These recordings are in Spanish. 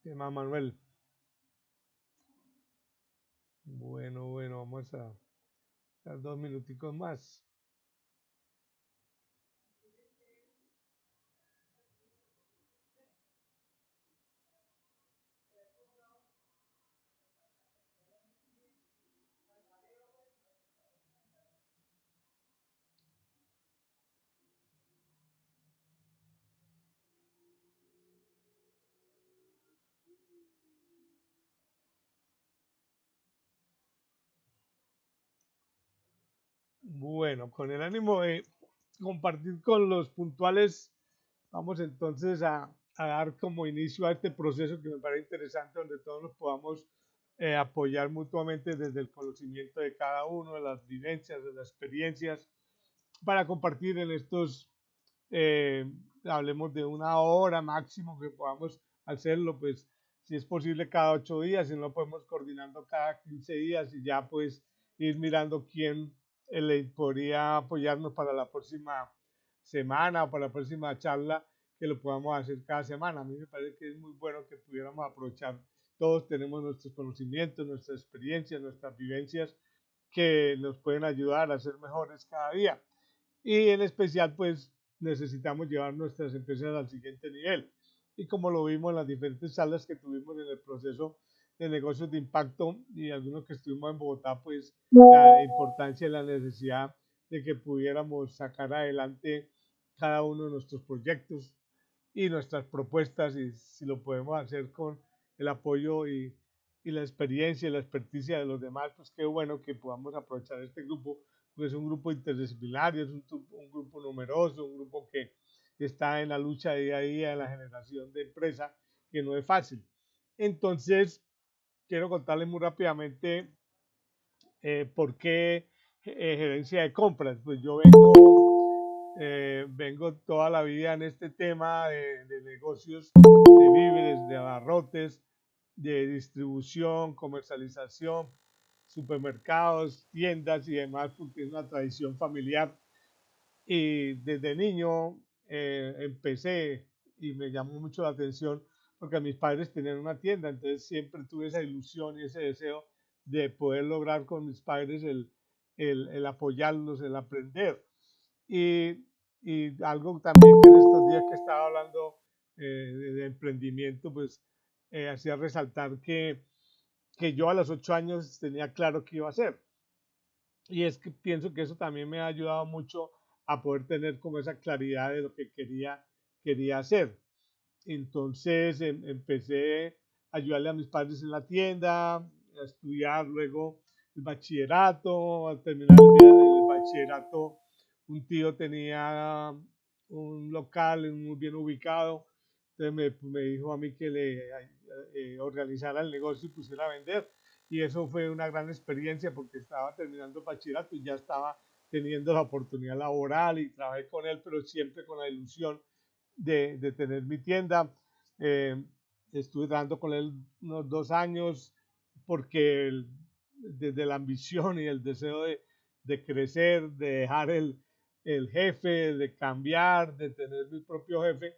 ¿Qué más, Manuel? Bueno, vamos a dar 2 minuticos más. Bueno, con el ánimo de compartir con los puntuales, vamos entonces a dar como inicio a este proceso que me parece interesante, donde todos nos podamos apoyar mutuamente desde el conocimiento de cada uno, de las vivencias, de las experiencias, para compartir en estos, eh, hablemos de 1 hora máximo que podamos hacerlo, pues si es posible cada 8 días, si no podemos coordinando cada 15 días y ya pues ir mirando quién le podría apoyarnos para la próxima semana o para la próxima charla que lo podamos hacer cada semana. A mí me parece que es muy bueno que pudiéramos aprovechar. Todos tenemos nuestros conocimientos, nuestras experiencias, nuestras vivencias que nos pueden ayudar a ser mejores cada día. Y en especial, pues necesitamos llevar nuestras empresas al siguiente nivel. Y como lo vimos en las diferentes salas que tuvimos en el proceso de negocios de impacto y algunos que estuvimos en Bogotá, pues la importancia y la necesidad de que pudiéramos sacar adelante cada uno de nuestros proyectos y nuestras propuestas y si lo podemos hacer con el apoyo y la experiencia y la experticia de los demás, pues qué bueno que podamos aprovechar este grupo, porque es un grupo interdisciplinario, es un grupo numeroso, un grupo que está en la lucha día a día en la generación de empresa, que no es fácil. Entonces, quiero contarles muy rápidamente por qué gerencia de compras. Pues yo vengo toda la vida en este tema de negocios, de víveres, de abarrotes, de distribución, comercialización, supermercados, tiendas y demás, porque es una tradición familiar. Y desde niño empecé y me llamó mucho la atención porque mis padres tenían una tienda, entonces siempre tuve esa ilusión y ese deseo de poder lograr con mis padres el apoyarlos, el aprender. Y, y algo también que en estos días que estaba hablando de emprendimiento, pues hacía resaltar que yo a los 8 años tenía claro qué iba a hacer. Y es que pienso que eso también me ha ayudado mucho a poder tener como esa claridad de lo que quería hacer. Entonces empecé a ayudarle a mis padres en la tienda, a estudiar luego el bachillerato, al terminar el bachillerato, un tío tenía un local muy bien ubicado, entonces me dijo a mí que le organizara el negocio y pusiera a vender. Y eso fue una gran experiencia porque estaba terminando el bachillerato y ya estaba teniendo la oportunidad laboral y trabajé con él, pero siempre con la ilusión de tener mi tienda. Eh, Estuve trabajando con él unos 2 años porque desde la ambición y el deseo de crecer, de dejar el jefe, de cambiar, de tener mi propio jefe,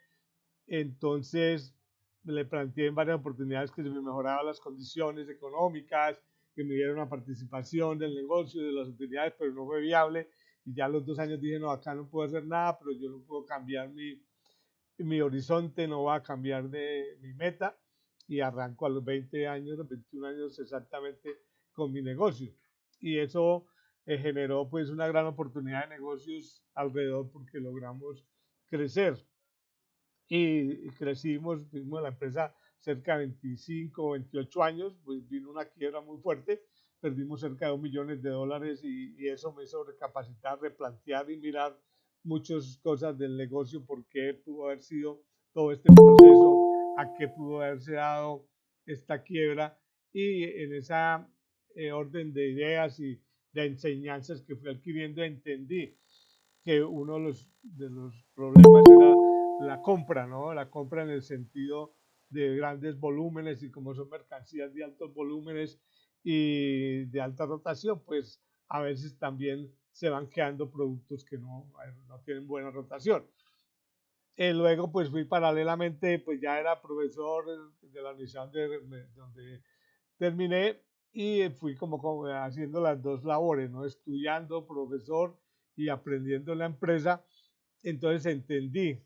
entonces le planteé en varias oportunidades que se me mejoraban las condiciones económicas, que me dieran una participación del negocio, de las utilidades, pero no fue viable. Y ya a los 2 años dije, no, acá no puedo hacer nada, pero yo no puedo cambiar mi horizonte, no va a cambiar de mi meta. Y arranco a los 20 años, los 21 años exactamente con mi negocio. Y eso generó pues una gran oportunidad de negocios alrededor porque logramos crecer y crecimos, tuvimos la empresa cerca de 25 o 28 años, pues vino una quiebra muy fuerte, perdimos cerca de $2 millones y eso me hizo recapacitar, replantear y mirar muchas cosas del negocio, por qué pudo haber sido todo este proceso, a qué pudo haberse dado esta quiebra y en esa orden de ideas y de enseñanzas que fui adquiriendo entendí que uno de los problemas era la compra, ¿no? La compra en el sentido de grandes volúmenes y como son mercancías de altos volúmenes y de alta rotación, pues a veces también se van quedando productos que no tienen buena rotación. Luego pues fui paralelamente, pues ya era profesor de la universidad donde terminé y fui como haciendo las dos labores, ¿no? Estudiando, profesor y aprendiendo en la empresa. Entonces entendí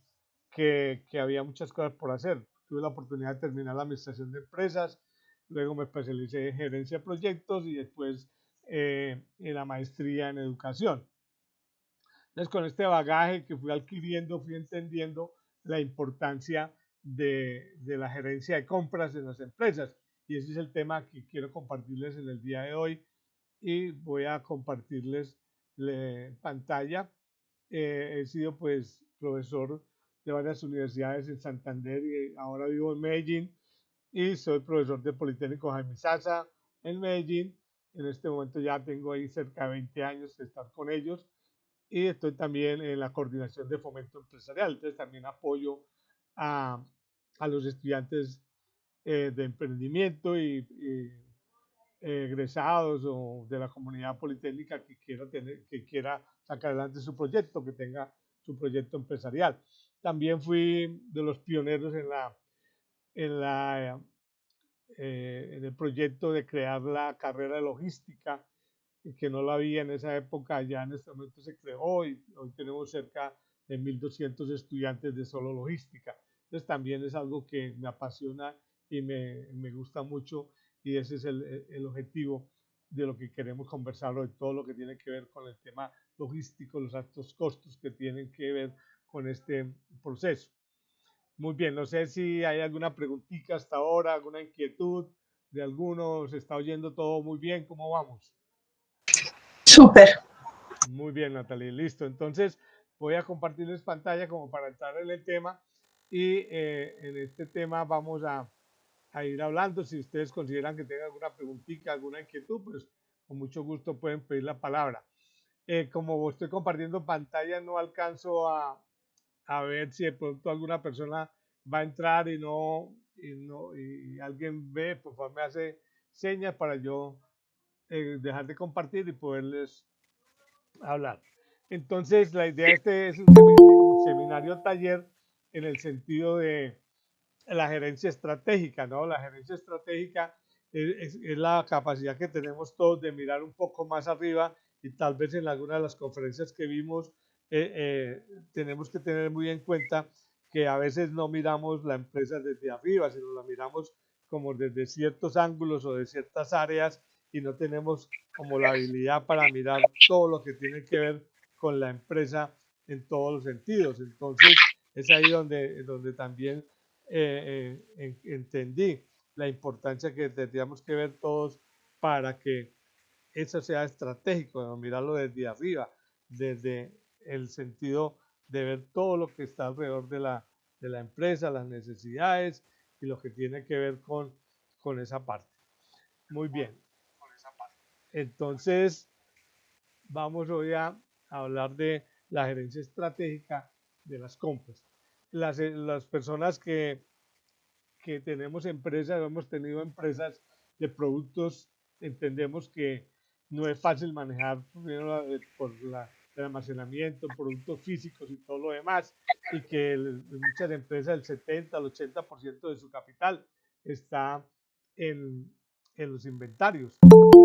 que había muchas cosas por hacer. Tuve la oportunidad de terminar la administración de empresas, luego me especialicé en gerencia de proyectos y después en la maestría en educación. Entonces, con este bagaje que fui adquiriendo, fui entendiendo la importancia de la gerencia de compras en las empresas. Y ese es el tema que quiero compartirles en el día de hoy. Y voy a compartirles pantalla. He sido pues profesor de varias universidades en Santander y ahora vivo en Medellín y soy profesor del Politécnico Jaime Sasa en Medellín. En este momento ya tengo ahí cerca de 20 años de estar con ellos y estoy también en la coordinación de fomento empresarial. Entonces también apoyo a los estudiantes de emprendimiento y egresados o de la comunidad politécnica que quiera sacar adelante su proyecto, que tenga su proyecto empresarial. También fui de los pioneros en la en el proyecto de crear la carrera de logística, que no la había en esa época, ya en este momento se creó y hoy tenemos cerca de 1.200 estudiantes de solo logística. Entonces también es algo que me apasiona y me gusta mucho y ese es el objetivo de lo que queremos conversar hoy, todo lo que tiene que ver con el tema logístico, los altos costos que tienen que ver con este proceso. Muy bien, no sé si hay alguna preguntita hasta ahora, alguna inquietud de alguno, se está oyendo todo muy bien, ¿cómo vamos? Súper. Muy bien, Natalie, listo. Entonces voy a compartirles pantalla como para entrar en el tema y en este tema vamos a ir hablando. Si ustedes consideran que tengan alguna preguntita, alguna inquietud, pues con mucho gusto pueden pedir la palabra. Como estoy compartiendo pantalla, no alcanzo a ver si de pronto alguna persona va a entrar y alguien ve, por favor me hace señas para yo dejar de compartir y poderles hablar. Entonces, la idea este es un seminario taller en el sentido de la gerencia estratégica, ¿no? La gerencia estratégica es la capacidad que tenemos todos de mirar un poco más arriba y tal vez en alguna de las conferencias que vimos tenemos que tener muy en cuenta que a veces no miramos la empresa desde arriba, sino la miramos como desde ciertos ángulos o de ciertas áreas y no tenemos como la habilidad para mirar todo lo que tiene que ver con la empresa en todos los sentidos. Entonces, es ahí donde también entendí la importancia que tendríamos que ver todos para que eso sea estratégico, ¿no? Mirarlo desde arriba, desde el sentido de ver todo lo que está alrededor de la empresa, las necesidades y lo que tiene que ver con esa parte. Muy bien. Entonces, vamos hoy a hablar de la gerencia estratégica de las compras. Las personas que tenemos empresas, hemos tenido empresas de productos, entendemos que no es fácil manejar primero por el almacenamiento, productos físicos y todo lo demás, y que muchas empresas el 70 al 80% de su capital está en, en los inventarios.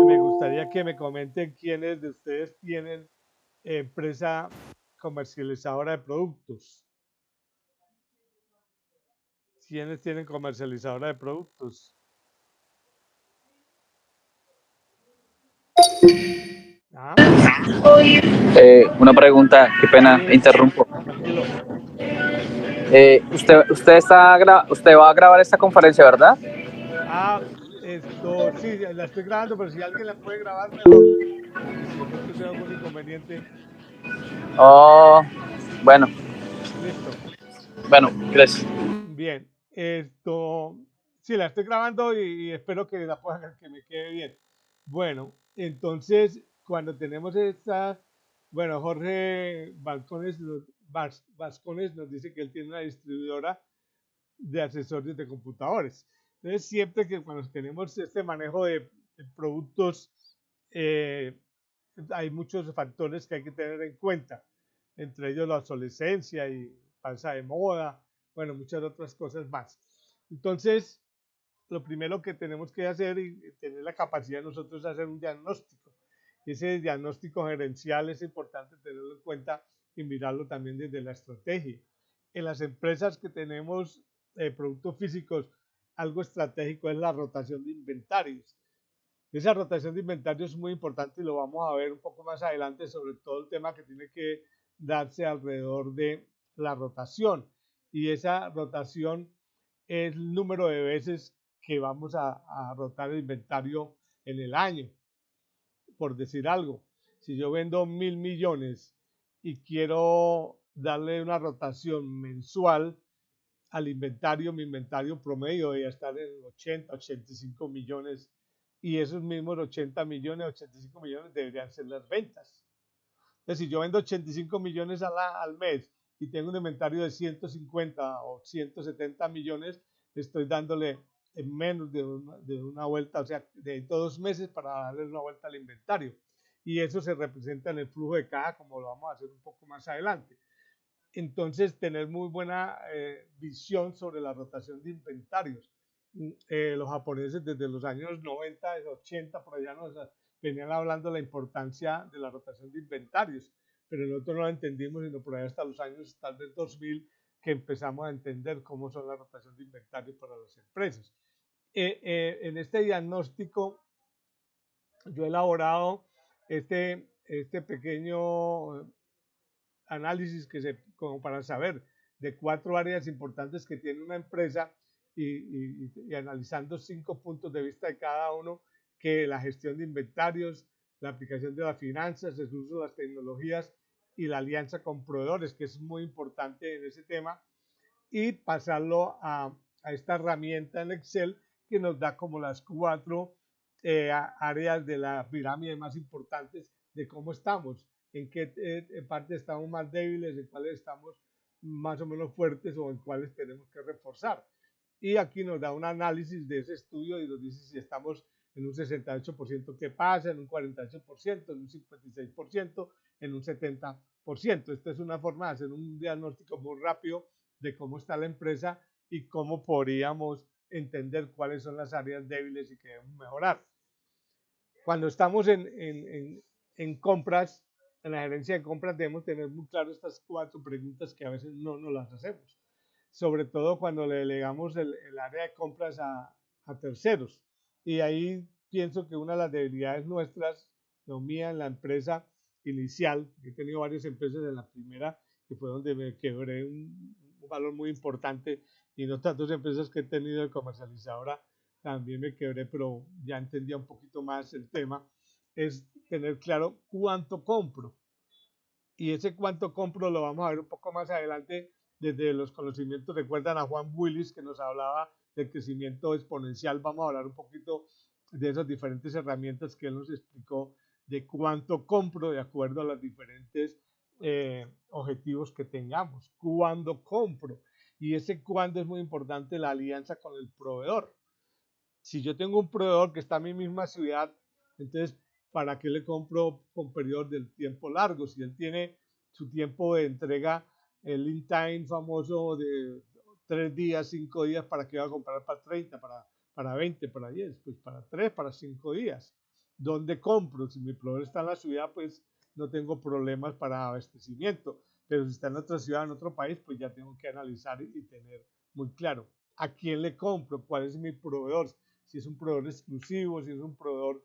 Me gustaría que me comenten quiénes de ustedes tienen empresa comercializadora de productos. ¿Quiénes tienen comercializadora de productos? ¿Ah? Una pregunta, qué pena, Sí, interrumpo. tranquilo. Usted va a grabar esta conferencia, ¿verdad? Esto, sí, la estoy grabando, pero si alguien la puede grabar, mejor. Porque si de pronto tengo algún inconveniente, Oh, bueno, listo. bueno, gracias. Bien, esto, sí, la estoy grabando y espero que la puedan, que me quede bien. Bueno, entonces, cuando tenemos esta, bueno, Jorge Vascones nos dice que él tiene una distribuidora de accesorios de computadores. Entonces, siempre que cuando tenemos este manejo de productos, eh, hay muchos factores que hay que tener en cuenta, entre ellos la obsolescencia y pasa de moda, bueno, muchas otras cosas más. Entonces, lo primero que tenemos que hacer y tener la capacidad de nosotros es hacer un diagnóstico. Ese diagnóstico gerencial es importante tenerlo en cuenta y mirarlo también desde la estrategia. En las empresas que tenemos productos físicos, algo estratégico es la rotación de inventarios. Esa rotación de inventarios es muy importante y lo vamos a ver un poco más adelante, sobre todo el tema que tiene que darse alrededor de la rotación. Y esa rotación es el número de veces que vamos a rotar el inventario en el año. Por decir algo, si yo vendo 1.000 millones y quiero darle una rotación mensual al inventario, mi inventario promedio debería estar en 80, 85 millones y esos mismos 80 millones, 85 millones deberían ser las ventas. Entonces, si yo vendo 85 millones al mes y tengo un inventario de 150 o 170 millones, estoy dándole en menos de una vuelta, o sea, de 2 meses para darle una vuelta al inventario. Y eso se representa en el flujo de caja, como lo vamos a hacer un poco más adelante. Entonces, tener muy buena visión sobre la rotación de inventarios. Los japoneses desde los años 90, 80, por allá venían hablando de la importancia de la rotación de inventarios, pero nosotros no la entendimos sino por allá hasta los años tal vez 2000 que empezamos a entender cómo son la rotación de inventarios para las empresas. En este diagnóstico yo he elaborado este pequeño análisis como para saber de 4 áreas importantes que tiene una empresa y analizando 5 puntos de vista de cada uno, que la gestión de inventarios, la aplicación de las finanzas, el uso de las tecnologías y la alianza con proveedores, que es muy importante en ese tema, y pasarlo a esta herramienta en Excel que nos da como las 4 áreas de la pirámide más importantes de cómo estamos, en qué parte estamos más débiles, en cuáles estamos más o menos fuertes o en cuáles tenemos que reforzar. Y aquí nos da un análisis de ese estudio y nos dice si estamos en un 68% que pasa, en un 48%, en un 56%, en un 70%. Esta es una forma de hacer un diagnóstico muy rápido de cómo está la empresa y cómo podríamos entender cuáles son las áreas débiles y que debemos mejorar. Cuando estamos en compras, en la gerencia de compras, debemos tener muy claro estas 4 preguntas que a veces no nos las hacemos, sobre todo cuando le delegamos el área de compras a terceros. Y ahí pienso que una de las debilidades nuestras, no mía en la empresa inicial, he tenido varias empresas en la primera, que fue donde me quebré un valor muy importante, y no tantas empresas que he tenido de comercializadora, también me quebré, pero ya entendía un poquito más el tema, es tener claro cuánto compro. Y ese cuánto compro lo vamos a ver un poco más adelante desde los conocimientos. Recuerdan a Juan Willis que nos hablaba del crecimiento exponencial. Vamos a hablar un poquito de esas diferentes herramientas que él nos explicó de cuánto compro de acuerdo a los diferentes objetivos que tengamos. Cuándo compro. Y ese cuándo es muy importante, la alianza con el proveedor. Si yo tengo un proveedor que está en mi misma ciudad, entonces, ¿para qué le compro con periodos del tiempo largo? Si él tiene su tiempo de entrega, el lead time famoso de 3 días, 5 días, ¿para qué va a comprar para 30, para 20, para 10? Pues para 3, para 5 días. ¿Dónde compro? Si mi proveedor está en la ciudad, pues no tengo problemas para abastecimiento. Pero si está en otra ciudad, en otro país, pues ya tengo que analizar y tener muy claro a quién le compro, cuál es mi proveedor, si es un proveedor exclusivo, si es un proveedor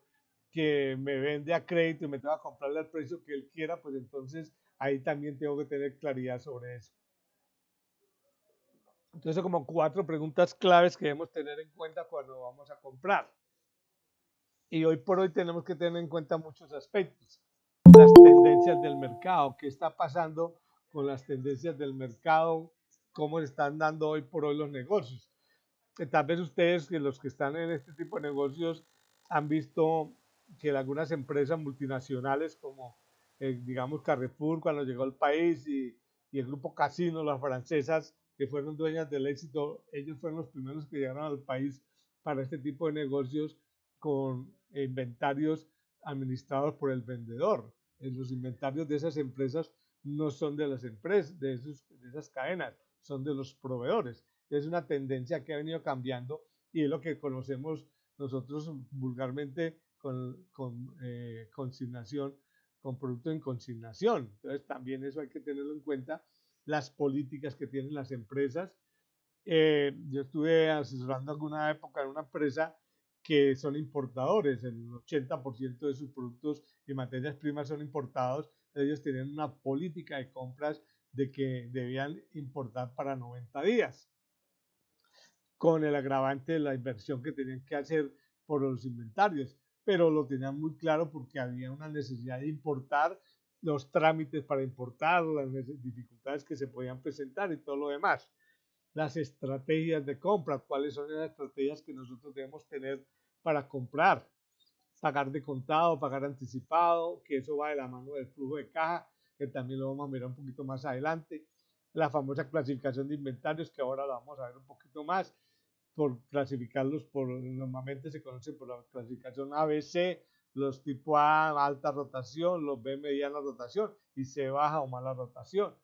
que me vende a crédito y me tengo que comprarle al precio que él quiera, pues entonces ahí también tengo que tener claridad sobre eso. Entonces, como 4 preguntas claves que debemos tener en cuenta cuando vamos a comprar. Y hoy por hoy tenemos que tener en cuenta muchos aspectos. Las tendencias del mercado, qué está pasando con las tendencias del mercado, cómo están dando hoy por hoy los negocios. Tal vez ustedes, que los que están en este tipo de negocios, han visto que algunas empresas multinacionales como, digamos, Carrefour, cuando llegó al país, y el grupo Casino, las francesas, que fueron dueñas del éxito, ellos fueron los primeros que llegaron al país para este tipo de negocios con inventarios administrados por el vendedor. Los inventarios de esas empresas no son de las empresas, de esas cadenas, son de los proveedores. Es una tendencia que ha venido cambiando y es lo que conocemos nosotros vulgarmente con consignación, con producto en consignación. Entonces también eso hay que tenerlo en cuenta, las políticas que tienen las empresas. Yo estuve asesorando alguna época en una empresa que son importadores, el 80% de sus productos y materias primas son importados. Ellos tenían una política de compras de que debían importar para 90 días, con el agravante de la inversión que tenían que hacer por los inventarios, pero lo tenían muy claro porque había una necesidad de importar, los trámites para importar, las dificultades que se podían presentar y todo lo demás. Las estrategias de compra, cuáles son las estrategias que nosotros debemos tener para comprar, pagar de contado, pagar anticipado, que eso va de la mano del flujo de caja, que también lo vamos a mirar un poquito más adelante, la famosa clasificación de inventarios, que ahora la vamos a ver un poquito más, por clasificarlos normalmente se conoce por la clasificación ABC, los tipo A, alta rotación, los B, mediana rotación, y C, baja o mala rotación.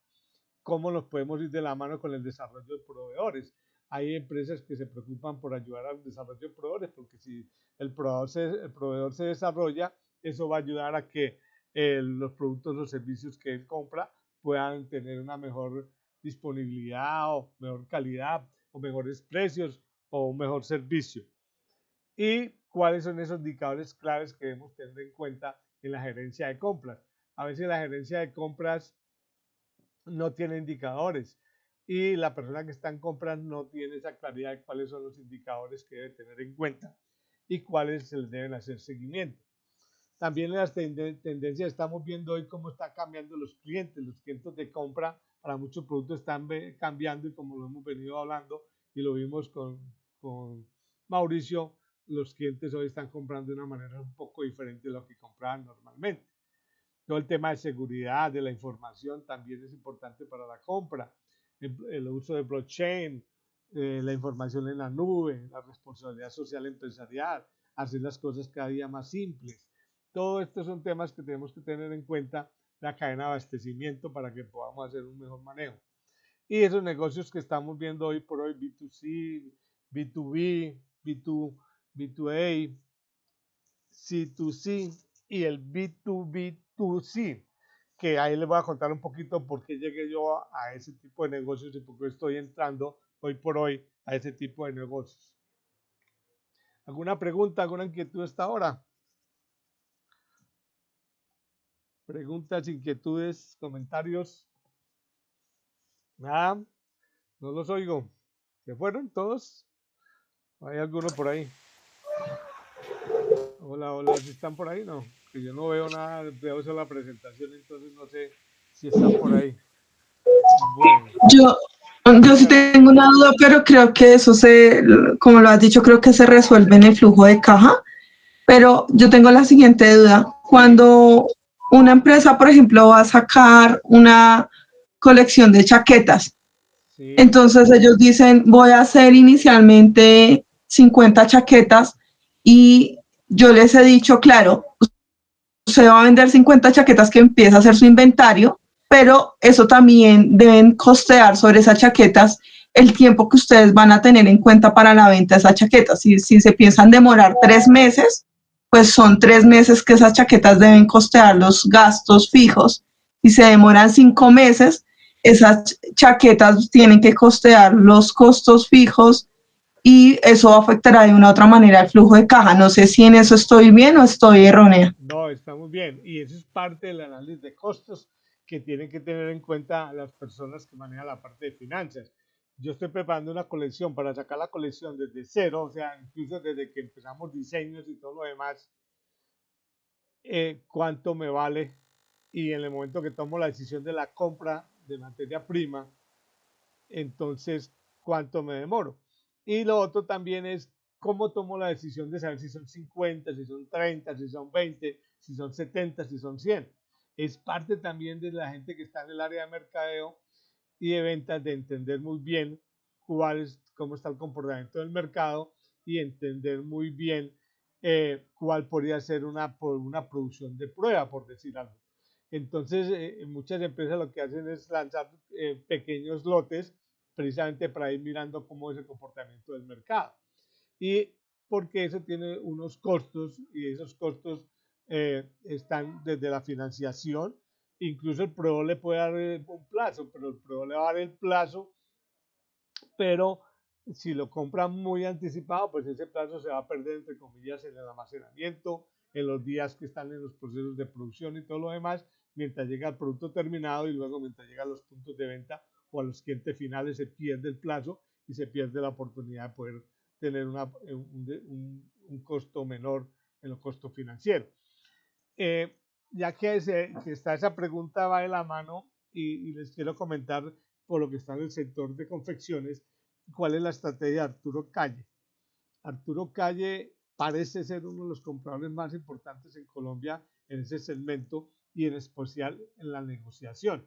¿Cómo nos podemos ir de la mano con el desarrollo de proveedores? Hay empresas que se preocupan por ayudar al desarrollo de proveedores, porque si el proveedor se desarrolla, eso va a ayudar a que los productos o servicios que él compra puedan tener una mejor disponibilidad o mejor calidad o mejores precios o un mejor servicio. ¿Y cuáles son esos indicadores claves que debemos tener en cuenta en la gerencia de compras? A veces la gerencia de compras no tiene indicadores y la persona que está en compras no tiene esa claridad de cuáles son los indicadores que debe tener en cuenta y cuáles se les deben hacer seguimiento. También en las tendencias estamos viendo hoy cómo están cambiando los clientes de compra para muchos productos están cambiando y como lo hemos venido hablando y lo vimos con Mauricio, los clientes hoy están comprando de una manera un poco diferente de lo que compraban normalmente. Todo el tema de seguridad de la información también es importante para la compra. El uso de blockchain, la información en la nube, la responsabilidad social empresarial, hacer las cosas cada día más simples. Todo esto son temas que tenemos que tener en cuenta la cadena de abastecimiento para que podamos hacer un mejor manejo. Y esos negocios que estamos viendo hoy por hoy, B2C, B2B, B2A, C2C y el B2B2C, que ahí les voy a contar un poquito por qué llegué yo a ese tipo de negocios y por qué estoy entrando hoy por hoy a ese tipo de negocios. ¿Alguna pregunta, alguna inquietud hasta ahora? Preguntas, inquietudes, comentarios. Nada, no los oigo. ¿Se fueron todos? ¿Hay alguno por ahí? Hola, hola, ¿sí están por ahí? No, que yo no veo nada, veo solo la presentación, entonces no sé si están por ahí. Bueno. Yo sí tengo una duda, pero creo que eso como lo has dicho, creo que se resuelve en el flujo de caja. Pero yo tengo la siguiente duda. Cuando una empresa, por ejemplo, va a sacar una colección de chaquetas, Sí. entonces ellos dicen, voy a hacer inicialmente 50 chaquetas y yo les he dicho, claro, usted va a vender 50 chaquetas que empieza a hacer su inventario, pero eso también deben costear sobre esas chaquetas el tiempo que ustedes van a tener en cuenta para la venta de esas chaquetas. Si se piensan demorar 3 meses, pues son 3 meses que esas chaquetas deben costear los gastos fijos. Si se demoran 5 meses, esas chaquetas tienen que costear los costos fijos y eso afectará de una u otra manera el flujo de caja. No sé si en eso estoy bien o estoy errónea. No, está muy bien. Y eso es parte del análisis de costos que tienen que tener en cuenta las personas que manejan la parte de finanzas. Yo estoy preparando una colección para sacar la colección desde cero, o sea, incluso desde que empezamos diseños y todo lo demás, cuánto me vale y en el momento que tomo la decisión de la compra de materia prima, entonces cuánto me demoro. Y lo otro también es cómo tomo la decisión de saber si son 50, si son 30, si son 20, si son 70, si son 100. Es parte también de la gente que está en el área de mercadeo y de ventas de entender muy bien cómo está el comportamiento del mercado y entender muy bien cuál podría ser una producción de prueba, por decir algo. Entonces, muchas empresas lo que hacen es lanzar pequeños lotes precisamente para ir mirando cómo es el comportamiento del mercado. Y porque eso tiene unos costos y esos costos están desde la financiación. Incluso el proveedor le puede dar un plazo, pero el proveedor le va a dar el plazo, pero si lo compran muy anticipado, pues ese plazo se va a perder, entre comillas, en el almacenamiento, en los días que están en los procesos de producción y todo lo demás, mientras llega el producto terminado y luego mientras llega a los puntos de venta o a los clientes finales se pierde el plazo y se pierde la oportunidad de poder tener un costo menor en los costos financieros. Ya que está esa pregunta va de la mano y les quiero comentar por lo que está en el sector de confecciones, cuál es la estrategia de Arturo Calle. Arturo Calle parece ser uno de los compradores más importantes en Colombia en ese segmento y en especial en la negociación.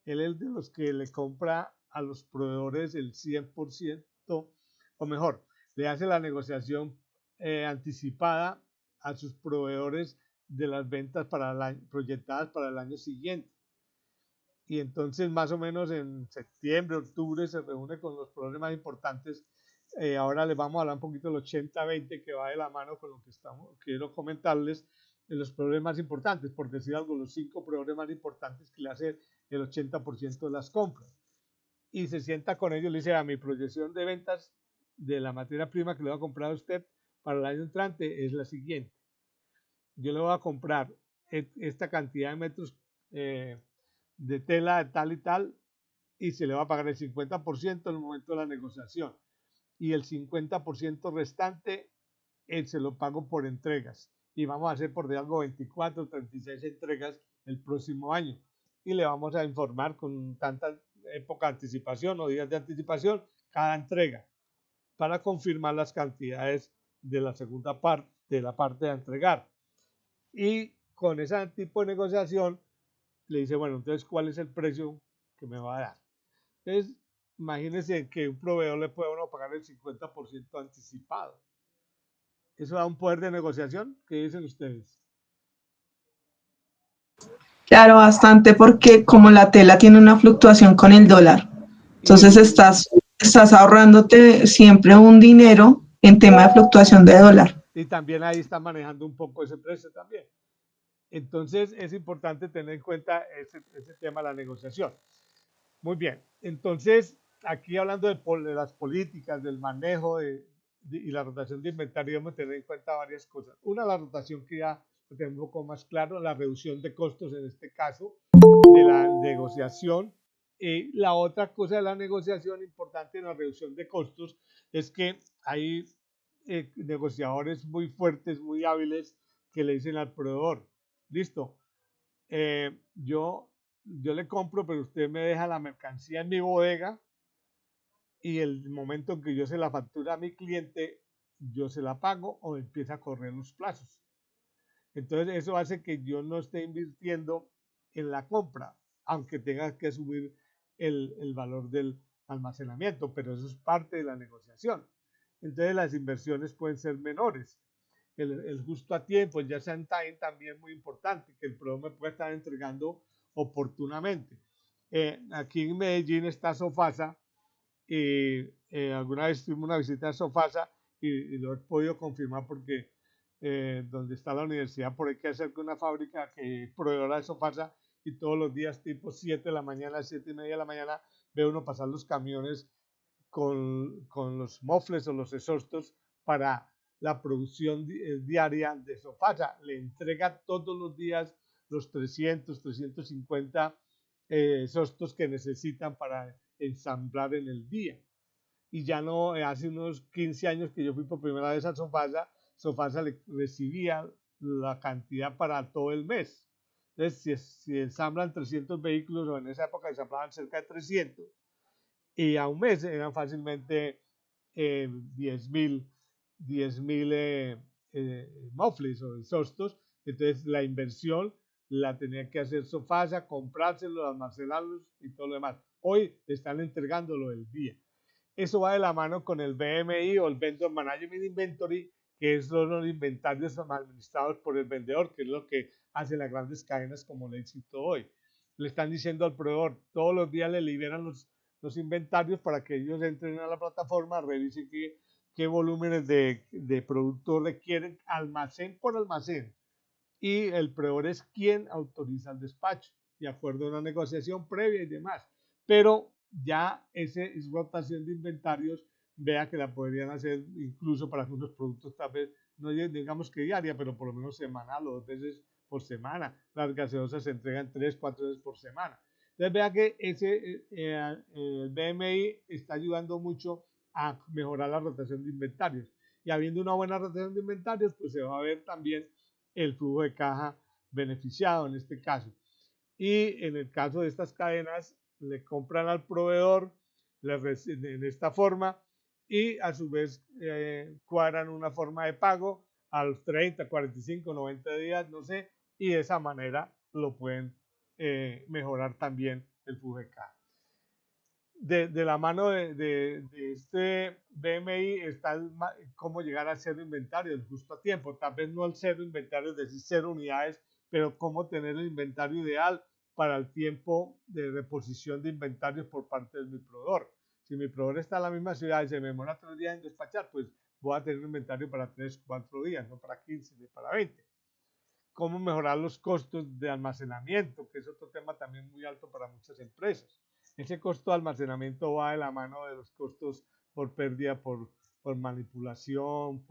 Él es de los que le compra a los proveedores el 100%, o mejor, le hace la negociación anticipada a sus proveedores de las ventas proyectadas para el año siguiente. Y entonces más o menos en septiembre, octubre se reúne con los proveedores más importantes. Ahora les vamos a hablar un poquito del 80-20 que va de la mano con lo que quiero comentarles de los proveedores más importantes, por decir algo, los 5 proveedores más importantes que le hace el 80% de las compras. Y se sienta con ellos y le dice, a mi proyección de ventas de la materia prima que le va a comprar a usted para el año entrante es la siguiente. Yo le voy a comprar esta cantidad de metros de tela de tal y tal y se le va a pagar el 50% en el momento de la negociación y el 50% restante él se lo pago por entregas y vamos a hacer por de algo 24 o 36 entregas el próximo año y le vamos a informar con tanta época de anticipación o días de anticipación cada entrega para confirmar las cantidades de la segunda parte, de la parte de entregar. Y con ese tipo de negociación le dice, bueno, entonces, ¿cuál es el precio que me va a dar? Entonces, imagínense que un proveedor le puede a uno pagar el 50% anticipado. ¿Eso da un poder de negociación? ¿Qué dicen ustedes? Claro, bastante, porque como la tela tiene una fluctuación con el dólar, entonces estás ahorrándote siempre un dinero en tema de fluctuación de dólar. Y también ahí está manejando un poco ese precio también. Entonces es importante tener en cuenta ese tema de la negociación. Muy bien, entonces aquí hablando de las políticas, del manejo y la rotación de inventario, debemos tener en cuenta varias cosas. Una, la rotación que ya lo tenemos un poco más claro, la reducción de costos en este caso, de la negociación. La otra cosa de la negociación importante en la reducción de costos es que hay negociadores muy fuertes, muy hábiles, que le dicen al proveedor, listo, yo le compro, pero usted me deja la mercancía en mi bodega y el momento en que yo se la factura a mi cliente, yo se la pago o empieza a correr los plazos. Entonces eso hace que yo no esté invirtiendo en la compra, aunque tenga que subir el valor del almacenamiento, pero eso es parte de la negociación. Entonces las inversiones pueden ser menores. El justo a tiempo, ya sea en time, también es muy importante, que el proveedor me pueda estar entregando oportunamente. Aquí en Medellín está Sofasa, y alguna vez tuvimos una visita a Sofasa y lo he podido confirmar porque donde está la universidad, por ahí que hacer una fábrica que es proveedora de Sofasa y todos los días tipo 7 de la mañana, 7:30 de la mañana, ve uno pasar los camiones con los mofles o los exhaustos para la producción diaria de Sofasa. Le entrega todos los días los 300, 350 exhaustos que necesitan para ensamblar en el día. Y ya no, hace unos 15 años que yo fui por primera vez a Sofasa, Sofasa le recibía la cantidad para todo el mes. Entonces, si ensamblan 300 vehículos, o en esa época ensamblaban cerca de 300, y a un mes eran fácilmente 10.000 mofles o exhaustos. Entonces, la inversión la tenía que hacer Sofasa, comprárselos, almacenarlos y todo lo demás. Hoy están entregándolo el día. Eso va de la mano con el VMI o el Vendor Management Inventory, que son los inventarios administrados por el vendedor, que es lo que hacia las grandes cadenas como le cito hoy. Le están diciendo al proveedor, todos los días le liberan los inventarios para que ellos entren a la plataforma, revisen qué volúmenes de producto requieren almacén por almacén, y el proveedor es quien autoriza el despacho, de acuerdo a una negociación previa y demás. Pero ya esa rotación de inventarios, vea que la podrían hacer incluso para algunos productos, tal vez no digamos que diaria, pero por lo menos semanal o 2 veces por semana. Las gaseosas se entregan 3, 4 veces por semana. Entonces vea que el BMI está ayudando mucho a mejorar la rotación de inventarios. Y habiendo una buena rotación de inventarios, pues se va a ver también el flujo de caja beneficiado en este caso. Y en el caso de estas cadenas, le compran al proveedor en esta forma y a su vez cuadran una forma de pago a los 30, 45, 90 días, no sé, y de esa manera lo pueden mejorar también el flujo de caja. De la mano de este BMI está cómo llegar a cero inventario justo a tiempo. Tal vez no al cero inventario, es decir, 0 unidades, pero cómo tener el inventario ideal para el tiempo de reposición de inventarios por parte de mi proveedor. Si mi proveedor está en la misma ciudad y se me demora 3 días en despachar, pues voy a tener un inventario para 3, 4 días, no para 15 ni para 20. Cómo mejorar los costos de almacenamiento, que es otro tema también muy alto para muchas empresas. Ese costo de almacenamiento va de la mano de los costos por pérdida, por manipulación,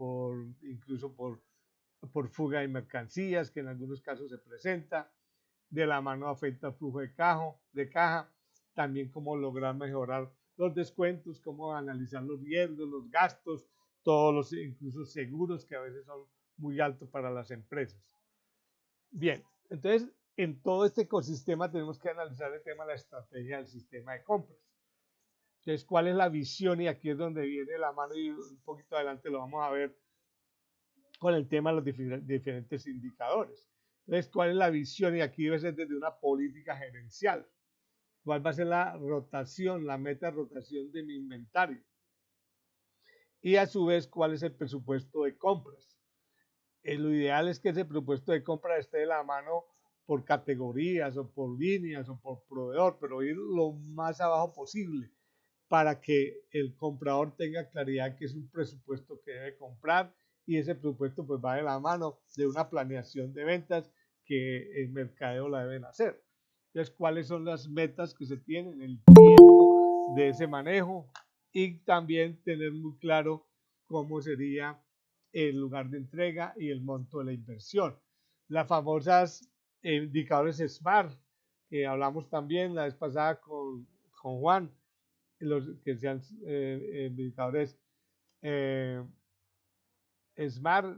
incluso por fuga de mercancías, que en algunos casos se presenta. De la mano afecta el flujo de caja, también cómo lograr mejorar los descuentos, cómo analizar los riesgos, los gastos, todos los incluso seguros que a veces son muy altos para las empresas. Bien, entonces en todo este ecosistema tenemos que analizar el tema de la estrategia del sistema de compras. Entonces, ¿cuál es la visión? Y aquí es donde viene la mano y un poquito adelante lo vamos a ver con el tema de los diferentes indicadores. Entonces, ¿cuál es la visión? Y aquí debe ser desde una política gerencial. ¿Cuál va a ser la rotación, la meta de rotación de mi inventario? Y a su vez, ¿cuál es el presupuesto de compras? Lo ideal es que ese presupuesto de compra esté de la mano por categorías o por líneas o por proveedor, pero ir lo más abajo posible para que el comprador tenga claridad que es un presupuesto que debe comprar, y ese presupuesto pues va de la mano de una planeación de ventas que el mercadeo la deben hacer. Entonces, ¿cuáles son las metas que se tienen, el tiempo de ese manejo? Y también tener muy claro cómo sería el lugar de entrega y el monto de la inversión. Las famosas indicadores SMART, que hablamos también la vez pasada con Juan, los que sean indicadores SMART,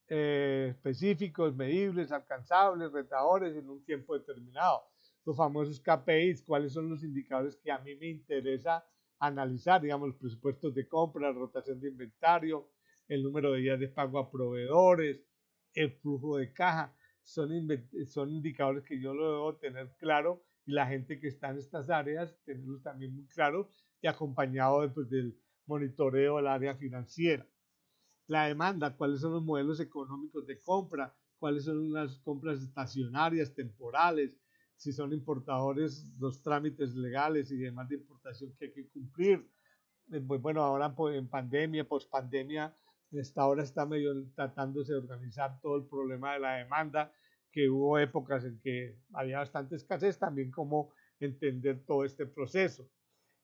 específicos, medibles, alcanzables, retadores en un tiempo determinado. Los famosos KPIs, cuáles son los indicadores que a mí me interesa analizar, digamos, los presupuestos de compra, la rotación de inventario, el número de días de pago a proveedores, el flujo de caja. Son indicadores que yo lo debo tener claro, y la gente que está en estas áreas tenerlos también muy claro, y acompañado del monitoreo del área financiera. La demanda, cuáles son los modelos económicos de compra, cuáles son las compras estacionarias, temporales, si son importadores, los trámites legales y demás de importación que hay que cumplir. Pues bueno, ahora en pandemia, pospandemia, ahora está medio tratándose de organizar todo el problema de la demanda, que hubo épocas en que había bastante escasez, también cómo entender todo este proceso.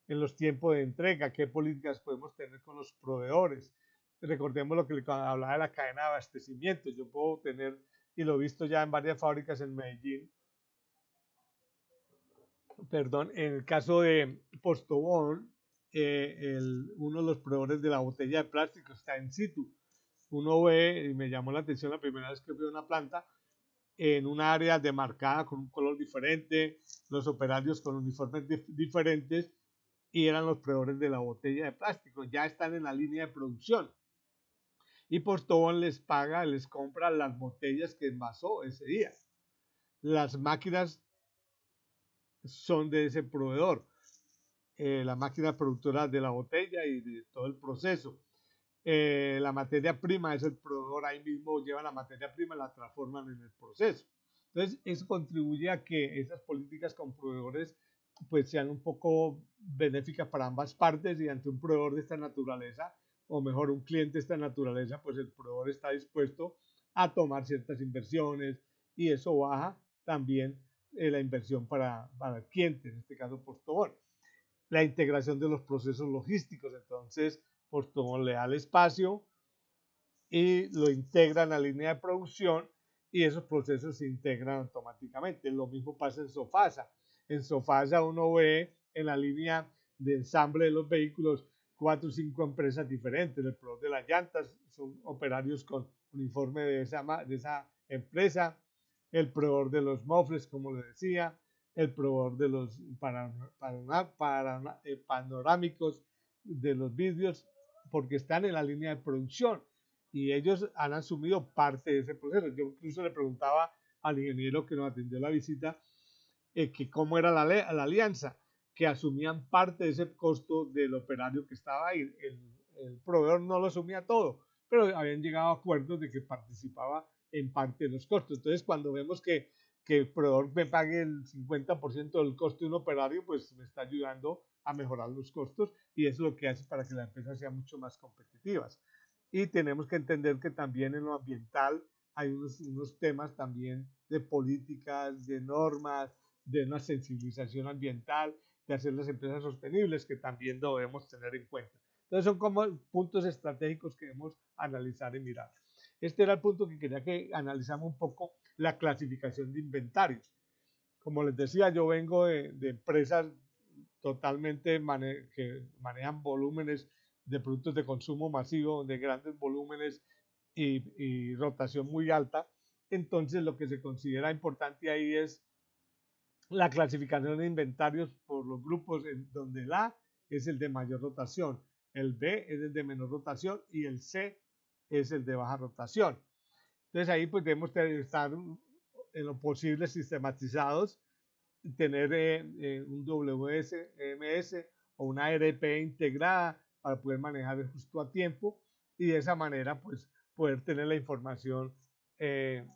En los tiempos de entrega, qué políticas podemos tener con los proveedores. Recordemos lo que hablaba de la cadena de abastecimiento. Yo puedo tener, y lo he visto ya en varias fábricas en Medellín, perdón, en el caso de Postobón, uno de los proveedores de la botella de plástico está en situ. Uno ve, y me llamó la atención la primera vez que fui a una planta, en un área demarcada con un color diferente, los operarios con uniformes diferentes, y eran los proveedores de la botella de plástico. Ya están en la línea de producción. Y Postobón les paga, les compra las botellas que envasó ese día. Las máquinas son de ese proveedor, la máquina productora de la botella y de todo el proceso. La materia prima es el proveedor, ahí mismo lleva la materia prima y la transforman en el proceso. Entonces, eso contribuye a que esas políticas con proveedores pues sean un poco benéficas para ambas partes, y ante un proveedor de esta naturaleza, o mejor, un cliente de esta naturaleza, pues el proveedor está dispuesto a tomar ciertas inversiones, y eso baja también la inversión para el cliente, en este caso Postobón. La integración de los procesos logísticos, entonces Postobón le da el espacio y lo integra en la línea de producción, y esos procesos se integran automáticamente. Lo mismo pasa en Sofasa. En Sofasa uno ve en la línea de ensamble de los vehículos 4 o 5 empresas diferentes. El proveedor de las llantas son operarios con uniforme de esa empresa, el proveedor de los mofles, como le decía, el proveedor de los panorámicos, de los vidrios, porque están en la línea de producción y ellos han asumido parte de ese proceso. Yo incluso le preguntaba al ingeniero que nos atendió la visita que cómo era la alianza, que asumían parte de ese costo del operario que estaba ahí. El proveedor no lo asumía todo, pero habían llegado a acuerdos de que participaba en parte de los costos. Entonces, cuando vemos que el proveedor me pague el 50% del costo de un operario, pues me está ayudando a mejorar los costos, y eso es lo que hace para que la empresa sea mucho más competitivas. Y tenemos que entender que también en lo ambiental hay unos temas también de políticas, de normas, de una sensibilización ambiental, de hacer las empresas sostenibles, que también debemos tener en cuenta. Entonces son como puntos estratégicos que debemos analizar y mirar. Este era el punto que quería que analizamos un poco, la clasificación de inventarios. Como les decía, yo vengo de empresas totalmente que manejan volúmenes de productos de consumo masivo, de grandes volúmenes y rotación muy alta. Entonces, lo que se considera importante ahí es la clasificación de inventarios por los grupos, en donde el A es el de mayor rotación, el B es el de menor rotación y el C es el de baja rotación. Entonces ahí pues debemos estar en lo posible sistematizados, tener un WMS o una ERP integrada para poder manejar justo a tiempo, y de esa manera pues poder tener la información eh,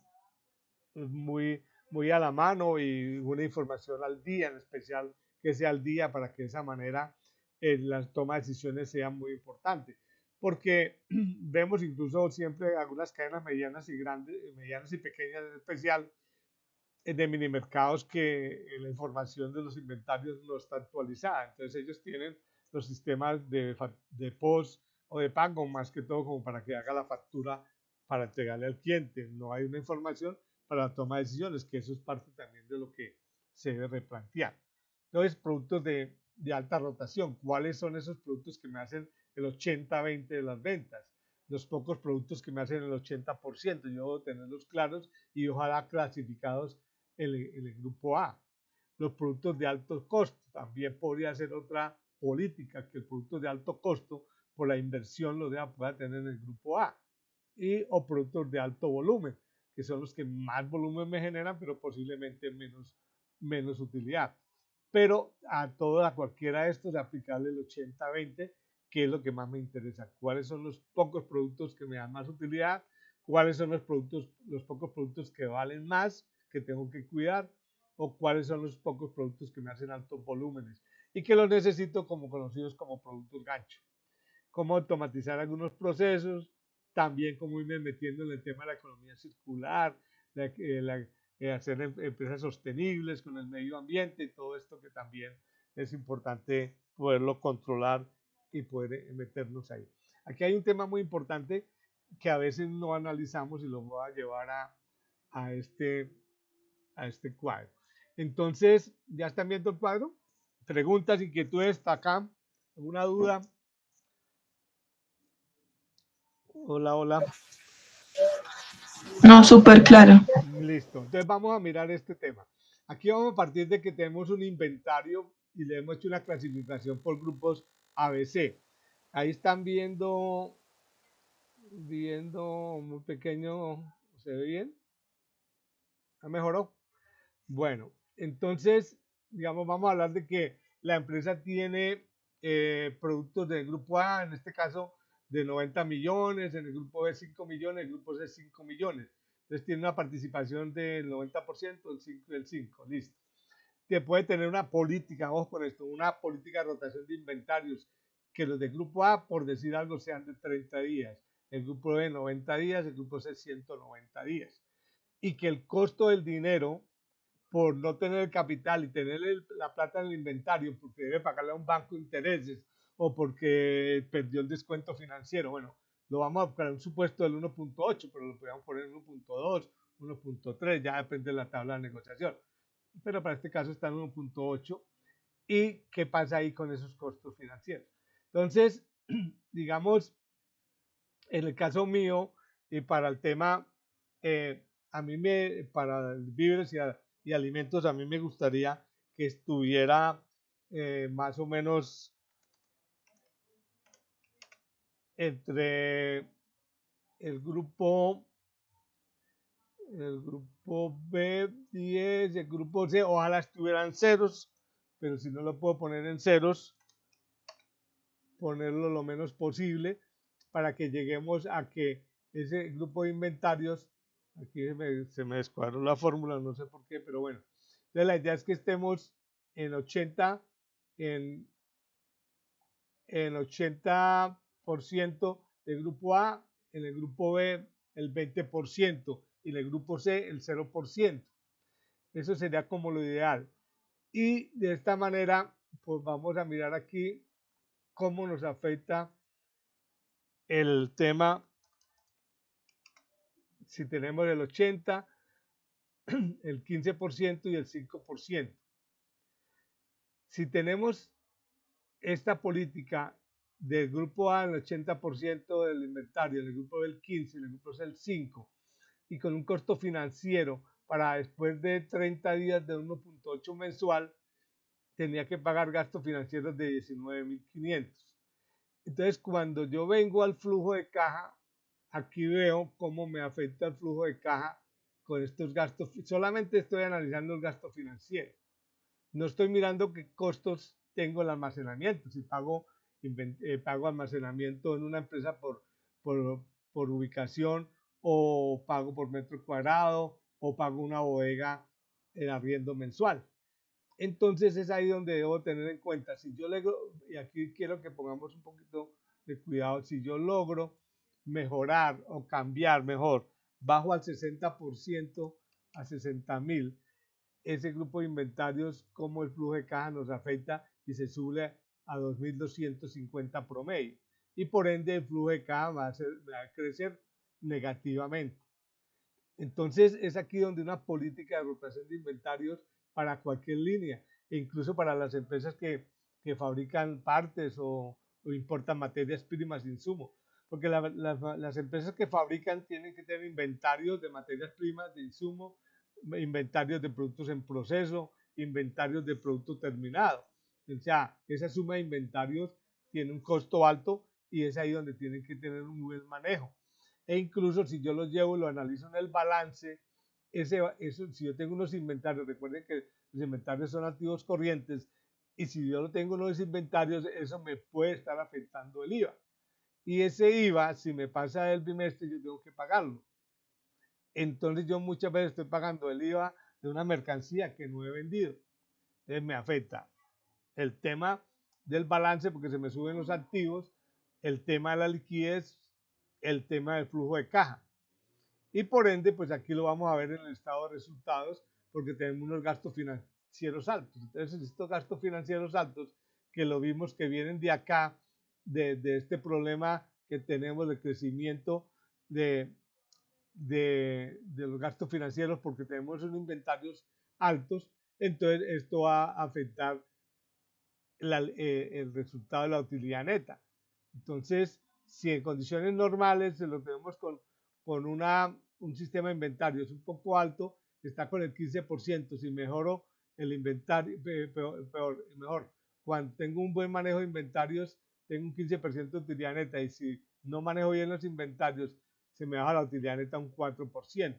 muy a la mano, y una información al día, en especial que sea al día, para que de esa manera la toma de decisiones sea muy importante. Porque vemos incluso siempre algunas cadenas medianas y grandes, medianas y pequeñas en especial, de mini mercados, que la información de los inventarios no está actualizada. Entonces ellos tienen los sistemas de post o de pago, más que todo como para que haga la factura para entregarle al cliente. No hay una información para la toma de decisiones, que eso es parte también de lo que se debe replantear. Entonces, productos de alta rotación. ¿Cuáles son esos productos que me hacen el 80-20 de las ventas? Los pocos productos que me hacen el 80%. Yo debo tenerlos claros y ojalá clasificados en el grupo A. Los productos de alto costo. También podría ser otra política, que el producto de alto costo por la inversión lo pueda tener en el grupo A. O productos de alto volumen, que son los que más volumen me generan, pero posiblemente menos utilidad. Pero a cualquiera de estos aplicarle el 80-20, que es lo que más me interesa. ¿Cuáles son los pocos productos que me dan más utilidad? ¿Cuáles son los pocos productos que valen más, que tengo que cuidar? ¿O cuáles son los pocos productos que me hacen altos volúmenes y que los necesito, como conocidos como productos gancho? Cómo automatizar algunos procesos, también cómo irme metiendo en el tema de la economía circular, hacer empresas sostenibles con el medio ambiente, y todo esto que también es importante poderlo controlar y poder meternos ahí. Aquí hay un tema muy importante que a veces no analizamos, y lo voy a llevar a este cuadro. Entonces, ¿ya están viendo el cuadro? Preguntas, inquietudes, acá, ¿alguna duda? Hola, hola. No, súper claro. Listo. Entonces vamos a mirar este tema. Aquí vamos a partir de que tenemos un inventario y le hemos hecho una clasificación por grupos ABC. Ahí están viendo muy pequeño. ¿Se ve bien? ¿Ha mejorado? Bueno, entonces, digamos, vamos a hablar de que la empresa tiene productos del grupo A. En este caso, de 90 millones, en el grupo B 5 millones, el grupo C 5 millones. Entonces tiene una participación del 90%, el 5 y el 5, listo. Que puede tener una política, ojo con esto, una política de rotación de inventarios, que los de grupo A, por decir algo, sean de 30 días, el grupo B 90 días, el grupo C 190 días. Y que el costo del dinero, por no tener el capital y tener la plata en el inventario, porque debe pagarle a un banco intereses o porque perdió el descuento financiero, bueno, lo vamos a buscar en un supuesto del 1.8, pero lo podemos poner en 1.2, 1.3, ya depende de la tabla de negociación. Pero para este caso está en 1.8. ¿Y qué pasa ahí con esos costos financieros? Entonces, digamos, en el caso mío y para el tema, para víveres y alimentos, a mí me gustaría que estuviera más o menos entre el grupo B 10, el grupo C, ojalá estuvieran ceros, pero si no lo puedo poner en ceros, ponerlo lo menos posible para que lleguemos a que ese grupo de inventarios, aquí se me descuadró la fórmula, no sé por qué, pero bueno, entonces la idea es que estemos en 80, en 80% del grupo A, en el grupo B el 20% y en el grupo C el 0%. Eso sería como lo ideal. Y de esta manera, pues vamos a mirar aquí cómo nos afecta el tema si tenemos el 80, el 15% y el 5%. Si tenemos esta política del grupo A el 80% del inventario, el grupo B el 15%, el grupo C el 5%, y con un costo financiero para después de 30 días de 1.8 mensual, tenía que pagar gastos financieros de 19.500. Entonces, cuando yo vengo al flujo de caja, aquí veo cómo me afecta el flujo de caja con estos gastos. Solamente estoy analizando el gasto financiero. No estoy mirando qué costos tengo el almacenamiento. Si pago, pago almacenamiento en una empresa por ubicación, o pago por metro cuadrado, o pago una bodega en arriendo mensual. Entonces es ahí donde debo tener en cuenta, si yo logro, y aquí quiero que pongamos un poquito de cuidado, si yo logro mejorar o cambiar mejor, bajo al 60% a 60.000, ese grupo de inventarios, como el flujo de caja nos afecta y se sube a 2.250 promedio. Y por ende el flujo de caja va a crecer negativamente. Entonces es aquí donde una política de rotación de inventarios para cualquier línea, e incluso para las empresas que fabrican partes o importan materias primas, insumos, porque las empresas que fabrican tienen que tener inventarios de materias primas, de insumos, inventarios de productos en proceso, inventarios de producto terminado. O sea, esa suma de inventarios tiene un costo alto y es ahí donde tienen que tener un buen manejo. E incluso si yo los llevo y lo analizo en el balance, si yo tengo unos inventarios, recuerden que los inventarios son activos corrientes, y si yo lo tengo en unos inventarios, eso me puede estar afectando el IVA. Y ese IVA, si me pasa el bimestre, yo tengo que pagarlo. Entonces yo muchas veces estoy pagando el IVA de una mercancía que no he vendido. Entonces me afecta el tema del balance porque se me suben los activos, el tema de la liquidez, el tema del flujo de caja. Y por ende, pues aquí lo vamos a ver en el estado de resultados porque tenemos unos gastos financieros altos. Entonces, estos gastos financieros altos que lo vimos que vienen de acá, de este problema que tenemos de crecimiento de los gastos financieros porque tenemos unos inventarios altos, entonces esto va a afectar el resultado de la utilidad neta. Entonces, si en condiciones normales se lo tenemos con un sistema de inventarios un poco alto, está con el 15%. Si mejoro el inventario, mejor. Cuando tengo un buen manejo de inventarios, tengo un 15% de utilidad neta, y si no manejo bien los inventarios, se me baja la utilidad neta un 4%.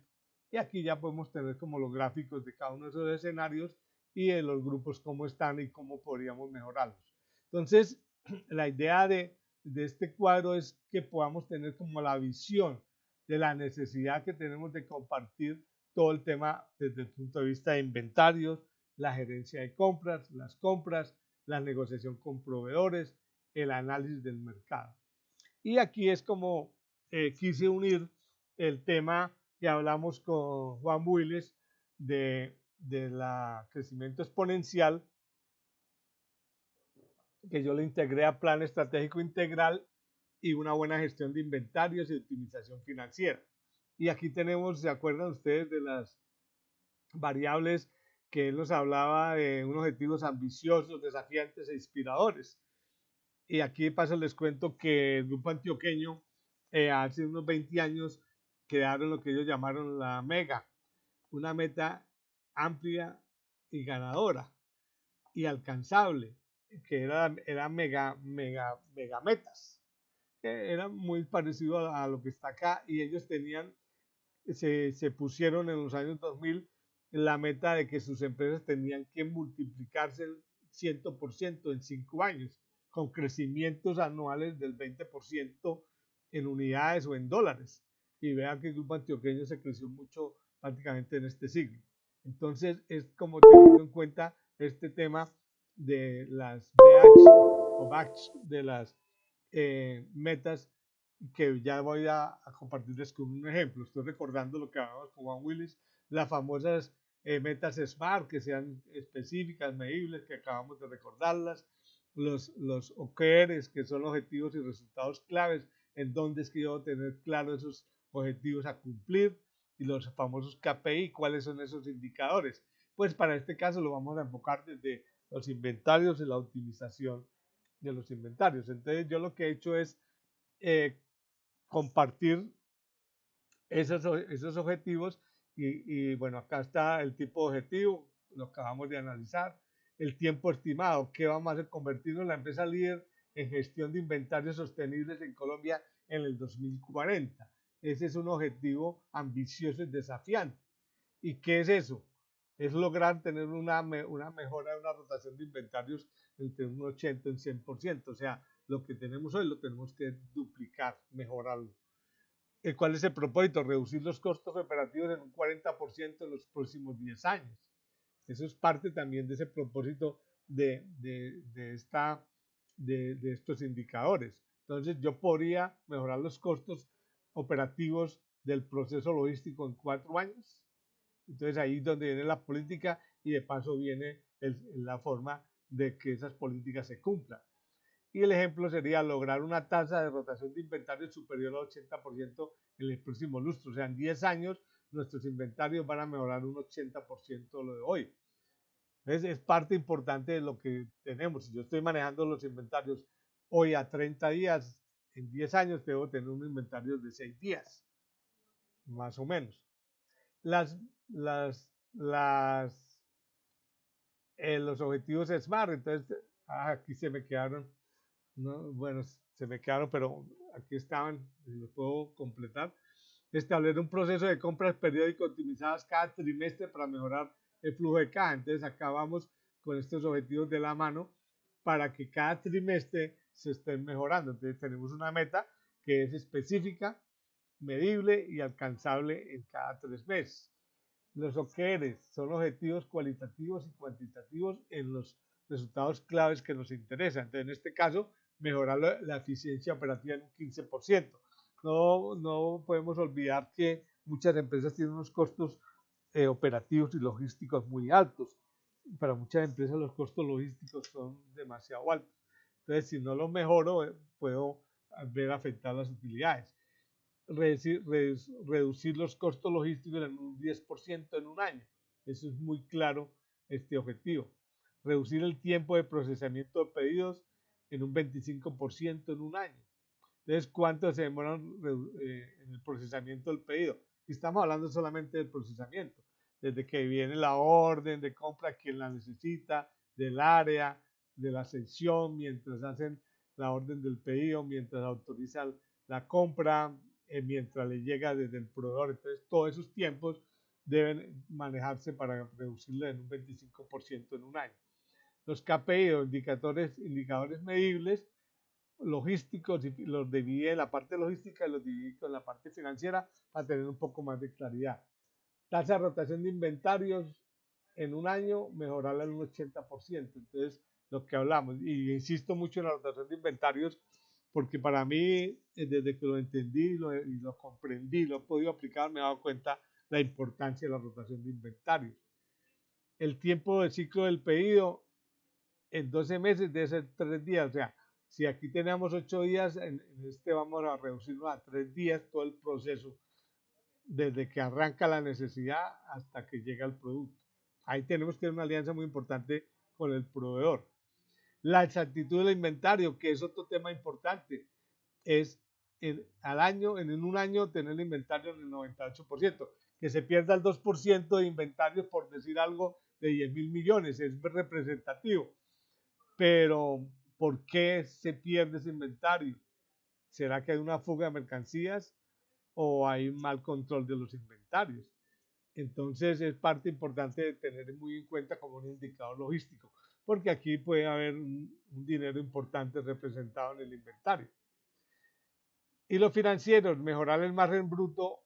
Y aquí ya podemos tener como los gráficos de cada uno de esos escenarios y de los grupos cómo están y cómo podríamos mejorarlos. Entonces, la idea de de este cuadro es que podamos tener como la visión de la necesidad que tenemos de compartir todo el tema desde el punto de vista de inventarios, la gerencia de compras, la negociación con proveedores, el análisis del mercado. Y aquí es como quise unir el tema que hablamos con Juan Builes de la crecimiento exponencial, que yo le integré a plan estratégico integral y una buena gestión de inventarios y optimización financiera. Y aquí tenemos, ¿se acuerdan ustedes de las variables que él nos hablaba de unos objetivos ambiciosos, desafiantes e inspiradores? Y aquí de paso les cuento que el grupo antioqueño hace unos 20 años crearon lo que ellos llamaron la mega, una meta amplia y ganadora y alcanzable, que era mega metas, que era muy parecido a lo que está acá, y ellos se pusieron en los años 2000 la meta de que sus empresas tenían que multiplicarse el 100% en 5 años, con crecimientos anuales del 20% en unidades o en dólares. Y vean que el grupo antioqueño se creció mucho prácticamente en este siglo. Entonces es como teniendo en cuenta este tema de las BH o batch, de las metas, que ya voy a compartirles con un ejemplo. Estoy recordando lo que hablamos con Juan Willis, las famosas metas SMART, que sean específicas, medibles, que acabamos de recordarlas, los OKRs, que son objetivos y resultados claves, en donde es que yo voy a tener claro esos objetivos a cumplir, y los famosos KPI, cuáles son esos indicadores. Pues para este caso lo vamos a enfocar desde los inventarios y la optimización de los inventarios. Entonces yo lo que he hecho es compartir esos objetivos y bueno, acá está el tipo de objetivo, lo acabamos de analizar, el tiempo estimado, qué vamos a hacer, convertirnos en la empresa líder en gestión de inventarios sostenibles en Colombia en el 2040. Ese es un objetivo ambicioso y desafiante. ¿Y qué es eso? Es lograr tener una mejora, una rotación de inventarios entre un 80 y un 100%. O sea, lo que tenemos hoy lo tenemos que duplicar, mejorarlo. ¿Cuál es el propósito? Reducir los costos operativos en un 40% en los próximos 10 años. Eso es parte también de ese propósito de estos indicadores. Entonces, yo podría mejorar los costos operativos del proceso logístico en 4 años. Entonces, ahí es donde viene la política y de paso viene la forma de que esas políticas se cumplan. Y el ejemplo sería lograr una tasa de rotación de inventarios superior al 80% en el próximo lustro. O sea, en 10 años nuestros inventarios van a mejorar un 80% de lo de hoy. Entonces, es parte importante de lo que tenemos. Si yo estoy manejando los inventarios hoy a 30 días, en 10 años debo tener un inventario de 6 días, más o menos. Los objetivos SMART, entonces aquí se me quedaron. No, bueno, se me quedaron, pero aquí estaban, los puedo completar. Establecer un proceso de compras periódico optimizadas cada trimestre para mejorar el flujo de caja. Entonces acá vamos con estos objetivos de la mano para que cada trimestre se estén mejorando. Entonces tenemos una meta que es específica, medible y alcanzable en cada 3 meses. Los OKRs son objetivos cualitativos y cuantitativos en los resultados claves que nos interesan. Entonces, en este caso, mejorar la eficiencia operativa en un 15%. No podemos olvidar que muchas empresas tienen unos costos operativos y logísticos muy altos. Para muchas empresas los costos logísticos son demasiado altos. Entonces, si no los mejoro, puedo ver afectar las utilidades. Reducir los costos logísticos en un 10% en un año. Eso es muy claro, este objetivo. Reducir el tiempo de procesamiento de pedidos en un 25% en un año. Entonces, ¿cuánto se demoran en el procesamiento del pedido? Y estamos hablando solamente del procesamiento, desde que viene la orden de compra, quien la necesita, del área, de la sección, mientras hacen la orden del pedido, mientras autorizan la compra, mientras le llega desde el proveedor. Entonces, todos esos tiempos deben manejarse para reducirlo en un 25% en un año. Los KPI, indicadores medibles, logísticos y los dividí en la parte logística y los dividí con la parte financiera para tener un poco más de claridad. Tasa de rotación de inventarios en un año, mejorarla en un 80%. Entonces, lo que hablamos, y insisto mucho en la rotación de inventarios, porque para mí, desde que lo entendí y lo comprendí, lo he podido aplicar, me he dado cuenta la importancia de la rotación de inventarios. El tiempo de ciclo del pedido en 12 meses debe ser 3 días. O sea, si aquí tenemos 8 días, en este vamos a reducirlo a 3 días todo el proceso, desde que arranca la necesidad hasta que llega el producto. Ahí tenemos que tener una alianza muy importante con el proveedor. La exactitud del inventario, que es otro tema importante, es en un año tener el inventario en el 98%, que se pierda el 2% de inventario, por decir algo, de 10.000 millones, es representativo. Pero, ¿por qué se pierde ese inventario? ¿Será que hay una fuga de mercancías o hay un mal control de los inventarios? Entonces es parte importante de tener muy en cuenta como un indicador logístico, porque aquí puede haber un dinero importante representado en el inventario. Y los financieros, mejorar el margen bruto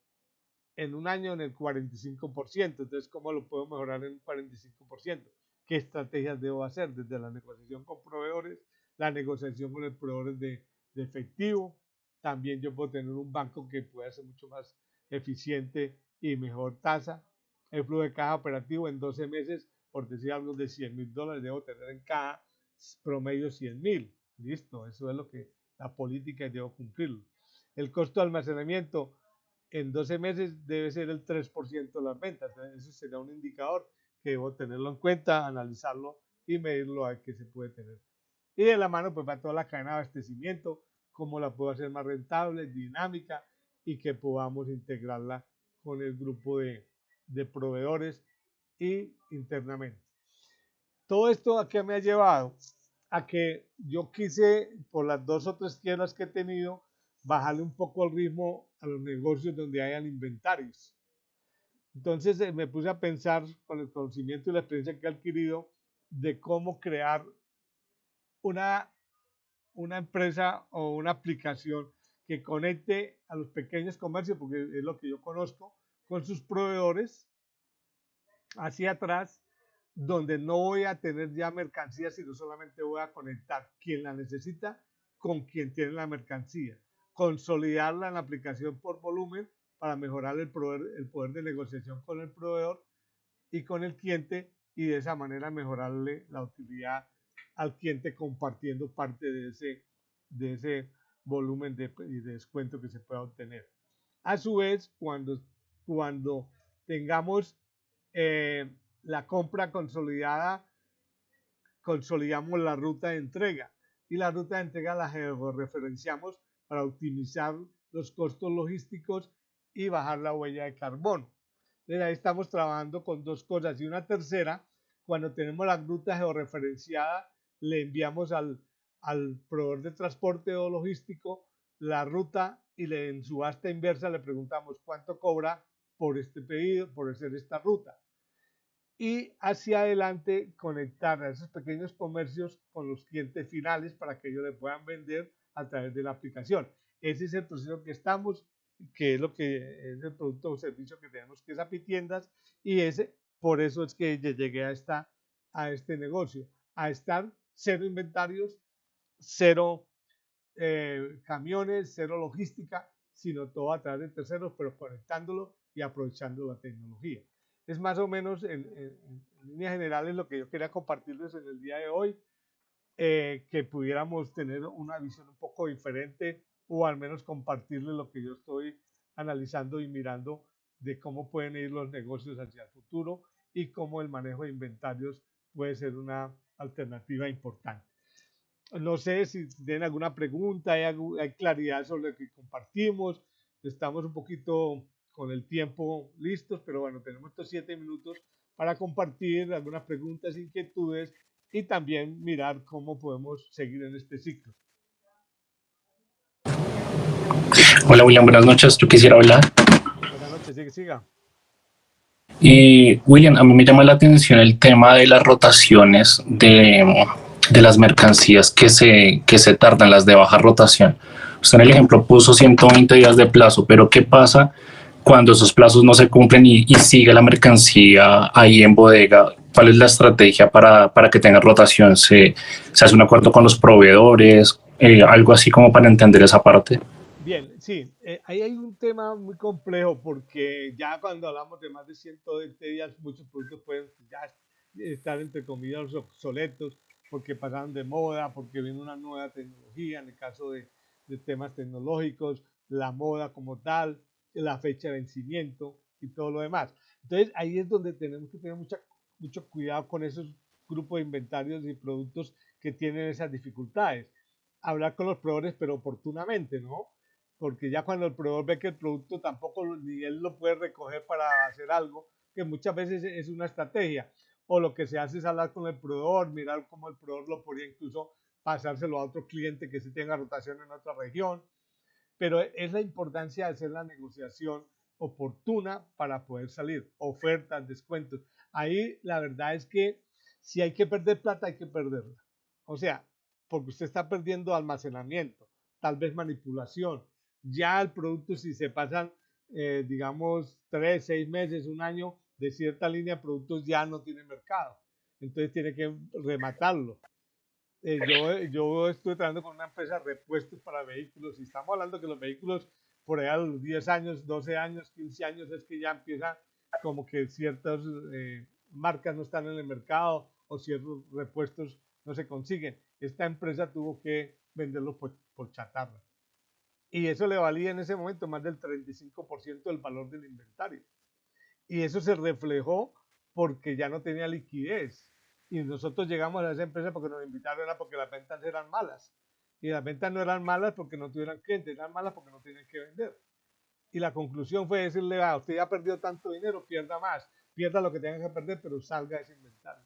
en un año en el 45%. Entonces, ¿cómo lo puedo mejorar en un 45%? ¿Qué estrategias debo hacer? Desde la negociación con proveedores, la negociación con el proveedor de efectivo. También yo puedo tener un banco que pueda ser mucho más eficiente y mejor tasa. El flujo de caja operativo en 12 meses, por decir algo de $100.000, debo tener en caja promedio 100.000. Listo, eso es lo que la política y debo cumplirlo. El costo de almacenamiento en 12 meses debe ser el 3% de las ventas. Entonces, ese será un indicador que debo tenerlo en cuenta, analizarlo y medirlo a ver qué se puede tener. Y de la mano pues va toda la cadena de abastecimiento, cómo la puedo hacer más rentable, dinámica y que podamos integrarla con el grupo de proveedores y internamente. Todo esto a qué me ha llevado a que yo quise, por las 2 o 3 quiebras que he tenido, bajarle un poco el ritmo a los negocios donde hayan inventarios. Entonces me puse a pensar con el conocimiento y la experiencia que he adquirido de cómo crear una empresa o una aplicación que conecte a los pequeños comercios, porque es lo que yo conozco, con sus proveedores hacia atrás, donde no voy a tener ya mercancía, sino solamente voy a conectar quien la necesita con quien tiene la mercancía, consolidarla en la aplicación por volumen para mejorar el poder de negociación con el proveedor y con el cliente, y de esa manera mejorarle la utilidad al cliente compartiendo parte de ese volumen de descuento que se pueda obtener. A su vez, cuando tengamos la compra consolidada, consolidamos la ruta de entrega, y la ruta de entrega la georreferenciamos para optimizar los costos logísticos y bajar la huella de carbono. Entonces ahí estamos trabajando con 2 cosas, y una tercera: cuando tenemos la ruta georreferenciada, le enviamos al proveedor de transporte o logístico la ruta y en subasta inversa le preguntamos cuánto cobra por este pedido, por hacer esta ruta. Y hacia adelante conectar a esos pequeños comercios con los clientes finales para que ellos le puedan vender a través de la aplicación. Ese es el proceso que estamos, que es lo que es el producto o servicio que tenemos, que es Apitiendas, y por eso es que llegué a este negocio, a estar 0 inventarios, 0 camiones, 0 logística, sino todo a través de terceros, pero conectándolo y aprovechando la tecnología. Es más o menos en líneas generales lo que yo quería compartirles en el día de hoy, que pudiéramos tener una visión un poco diferente, o al menos compartirles lo que yo estoy analizando y mirando de cómo pueden ir los negocios hacia el futuro y cómo el manejo de inventarios puede ser una alternativa importante. No sé si tienen alguna pregunta, hay claridad sobre lo que compartimos. Estamos un poquito con el tiempo listos, pero bueno, tenemos estos 7 minutos para compartir algunas preguntas, inquietudes y también mirar cómo podemos seguir en este ciclo. Hola William, buenas noches. Yo quisiera hablar. Buenas noches, siga. William, a mí me llama la atención el tema de las rotaciones de de las mercancías que se tardan, las de baja rotación. Usted en el ejemplo puso 120 días de plazo, pero ¿qué pasa cuando esos plazos no se cumplen y sigue la mercancía ahí en bodega? ¿Cuál es la estrategia para que tenga rotación? ¿Se hace un acuerdo con los proveedores? Algo así como para entender esa parte. Bien, sí, ahí hay un tema muy complejo porque ya cuando hablamos de más de 120 días, muchos productos pueden ya estar entre comillas obsoletos porque pasaron de moda, porque viene una nueva tecnología, en el caso de temas tecnológicos, la moda como tal, la fecha de vencimiento y todo lo demás. Entonces ahí es donde tenemos que tener mucho cuidado con esos grupos de inventarios y productos que tienen esas dificultades. Hablar con los proveedores, pero oportunamente, ¿no? Porque ya cuando el proveedor ve que el producto tampoco ni él lo puede recoger para hacer algo, que muchas veces es una estrategia, o lo que se hace es hablar con el proveedor, mirar cómo el proveedor lo podría incluso pasárselo a otro cliente que sí tenga rotación en otra región, pero es la importancia de hacer la negociación oportuna para poder salir, ofertas, descuentos. Ahí la verdad es que si hay que perder plata, hay que perderla. O sea, porque usted está perdiendo almacenamiento, tal vez manipulación. Ya el producto, si se pasan, digamos, 3, 6 meses, un año de cierta línea de productos, ya no tiene mercado. Entonces tiene que rematarlo. Yo estuve trabajando con una empresa de repuestos para vehículos y estamos hablando que los vehículos por allá a los 10 años, 12 años, 15 años es que ya empiezan como que ciertas marcas no están en el mercado o ciertos repuestos no se consiguen. Esta empresa tuvo que venderlos por chatarra. Y eso le valía en ese momento más del 35% del valor del inventario. Y eso se reflejó porque ya no tenía liquidez. Y nosotros llegamos a esa empresa porque nos invitaron, era porque las ventas eran malas. Y las ventas no eran malas porque no tuvieran clientes, eran malas porque no tenían que vender. Y la conclusión fue decirle, usted ya perdió tanto dinero, pierda más, pierda lo que tenga que perder, pero salga de ese inventario.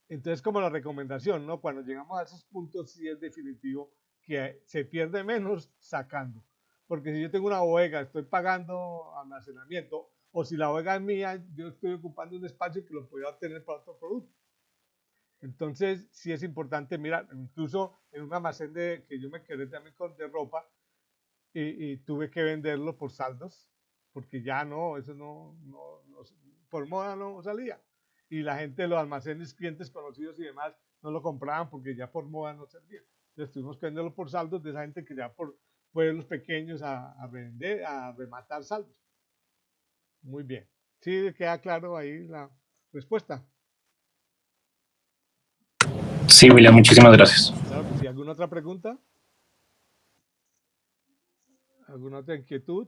Entonces, como la recomendación, ¿no? Cuando llegamos a esos puntos, sí es definitivo que se pierde menos sacando. Porque si yo tengo una bodega, estoy pagando almacenamiento, o si la bodega es mía, yo estoy ocupando un espacio que lo podría obtener para otro producto. Entonces, sí es importante mirar, incluso en un almacén que yo me quedé también de ropa y tuve que venderlo por saldos, porque ya no, eso no, por moda no salía. Y la gente de los almacenes, clientes conocidos y demás, no lo compraban porque ya por moda no servía. Entonces tuvimos que venderlo por saldos de esa gente que ya por pueblos pequeños a vender, a rematar saldos. Muy bien. ¿Sí queda claro ahí la respuesta? Sí, William, muchísimas gracias. Claro que sí. ¿Alguna otra pregunta? ¿Alguna otra inquietud?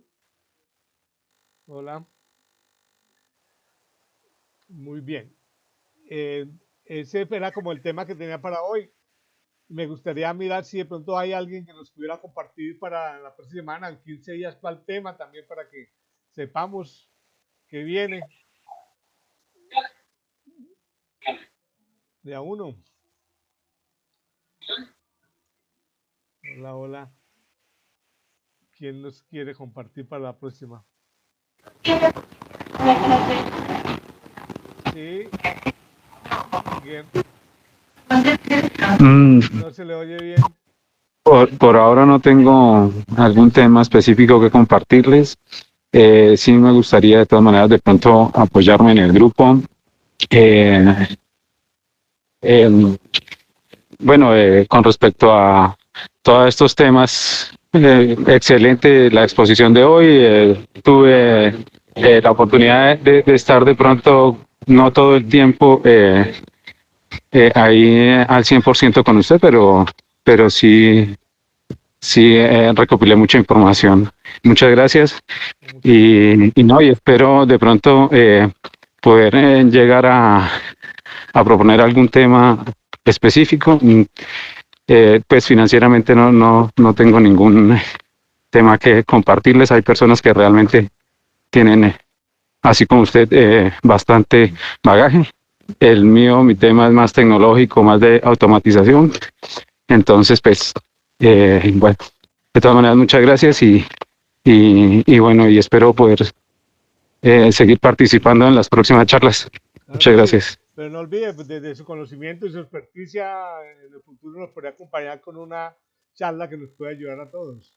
Hola. Muy bien. Ese era como el tema que tenía para hoy. Me gustaría mirar si de pronto hay alguien que nos pudiera compartir para la próxima semana, en 15 días, para el tema, también para que sepamos que viene. De a uno. Hola, hola. ¿Quién nos quiere compartir para la próxima? Sí. Bien. No se le oye bien. Por ahora no tengo algún tema específico que compartirles. Sí me gustaría de todas maneras de pronto apoyarme en el grupo. Bueno, con respecto a todos estos temas, excelente la exposición de hoy. Tuve la oportunidad de estar de pronto, no todo el tiempo ahí al 100% con usted, pero sí recopilé mucha información. Muchas gracias y espero de pronto poder llegar a proponer algún tema específico. Pues financieramente no tengo ningún tema que compartirles. Hay personas que realmente tienen, así como usted, bastante bagaje. Mi tema es más tecnológico, más de automatización. Entonces, pues, bueno, de todas maneras, muchas gracias y bueno, y espero poder seguir participando en las próximas charlas. Muchas gracias. Pero no olvide, pues, desde su conocimiento y su experticia, en el futuro nos podría acompañar con una charla que nos pueda ayudar a todos.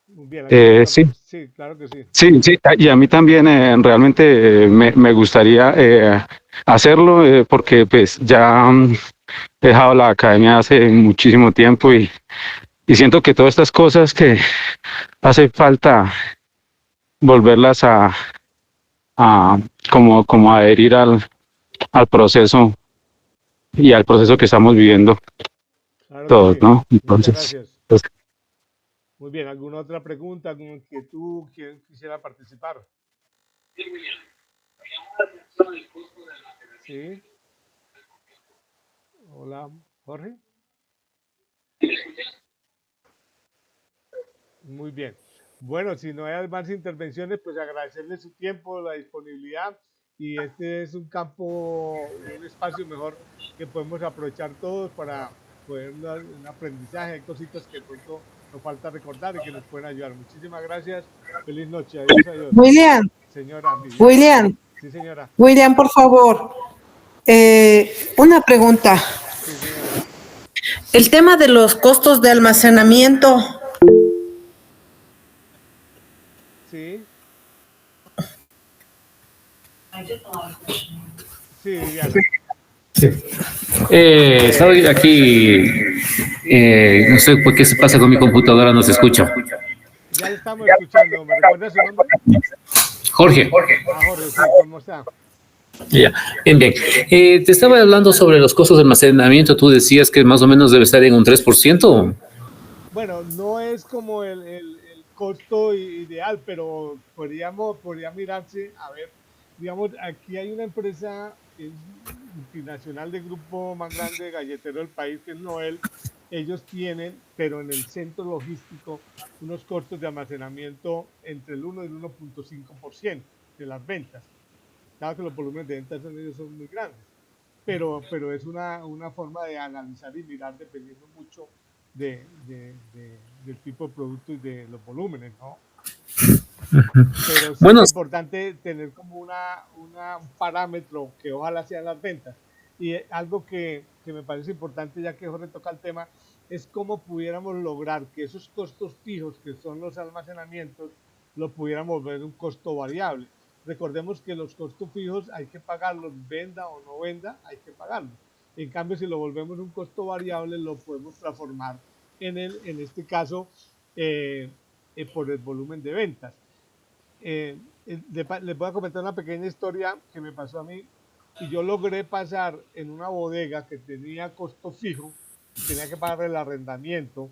Muy bien, ¿alguna otra? Sí, Sí, claro que sí. sí, sí, y a mí también realmente me gustaría hacerlo porque pues ya he dejado la academia hace muchísimo tiempo y siento que todas estas cosas que hace falta volverlas a como adherir al proceso y al proceso que estamos viviendo Claro que todos, sí. ¿no? Muchas Entonces, gracias. pues, Muy bien, ¿alguna otra pregunta, alguna inquietud? ¿Quién quisiera participar? Sí. Hola, Jorge. Muy bien. Bueno, si no hay más intervenciones, pues agradecerle su tiempo, la disponibilidad, y este es un campo, un espacio mejor que podemos aprovechar todos para poder un aprendizaje, hay cositas que de pronto nos falta recordar y que nos pueden ayudar. Muchísimas gracias, feliz noche, adiós, adiós. William, Señora Viviana. William, Sí, señora. William, por favor, una pregunta. Sí, señora. El tema de los costos de almacenamiento, Sí. Sí, Viviana. Estoy aquí, no sé por qué se pasa con mi computadora, no se escucha. Ya le estamos escuchando. ¿Me recuerda su nombre? Jorge. Ah, Jorge, sí, ¿cómo está? Ya, bien, bien. Te estaba hablando sobre los costos de almacenamiento. Tú decías que más o menos debe estar en un 3%. Bueno, no es como el costo ideal, pero podría mirarse, a ver, digamos, aquí hay una empresa que es multinacional de grupo más grande de galletero del país, que es Noel. Ellos tienen, pero en el centro logístico, unos costos de almacenamiento entre el 1 y el 1.5% de las ventas. Claro que los volúmenes de ventas en ellos son muy grandes, pero es una forma de analizar y mirar dependiendo mucho del tipo de producto y de los volúmenes, ¿no? Pero sí Bueno, es importante tener como un parámetro que ojalá sean las ventas. Y algo que me parece importante, ya que Jorge toca el tema, es cómo pudiéramos lograr que esos costos fijos, que son los almacenamientos, lo pudiéramos ver un costo variable. Recordemos que los costos fijos hay que pagarlos, venda o no venda, hay que pagarlos. En cambio, si lo volvemos un costo variable, lo podemos transformar en este caso, por el volumen de ventas. Les voy a comentar una pequeña historia que me pasó a mí, y yo logré pasar en una bodega que tenía costo fijo, tenía que pagar el arrendamiento,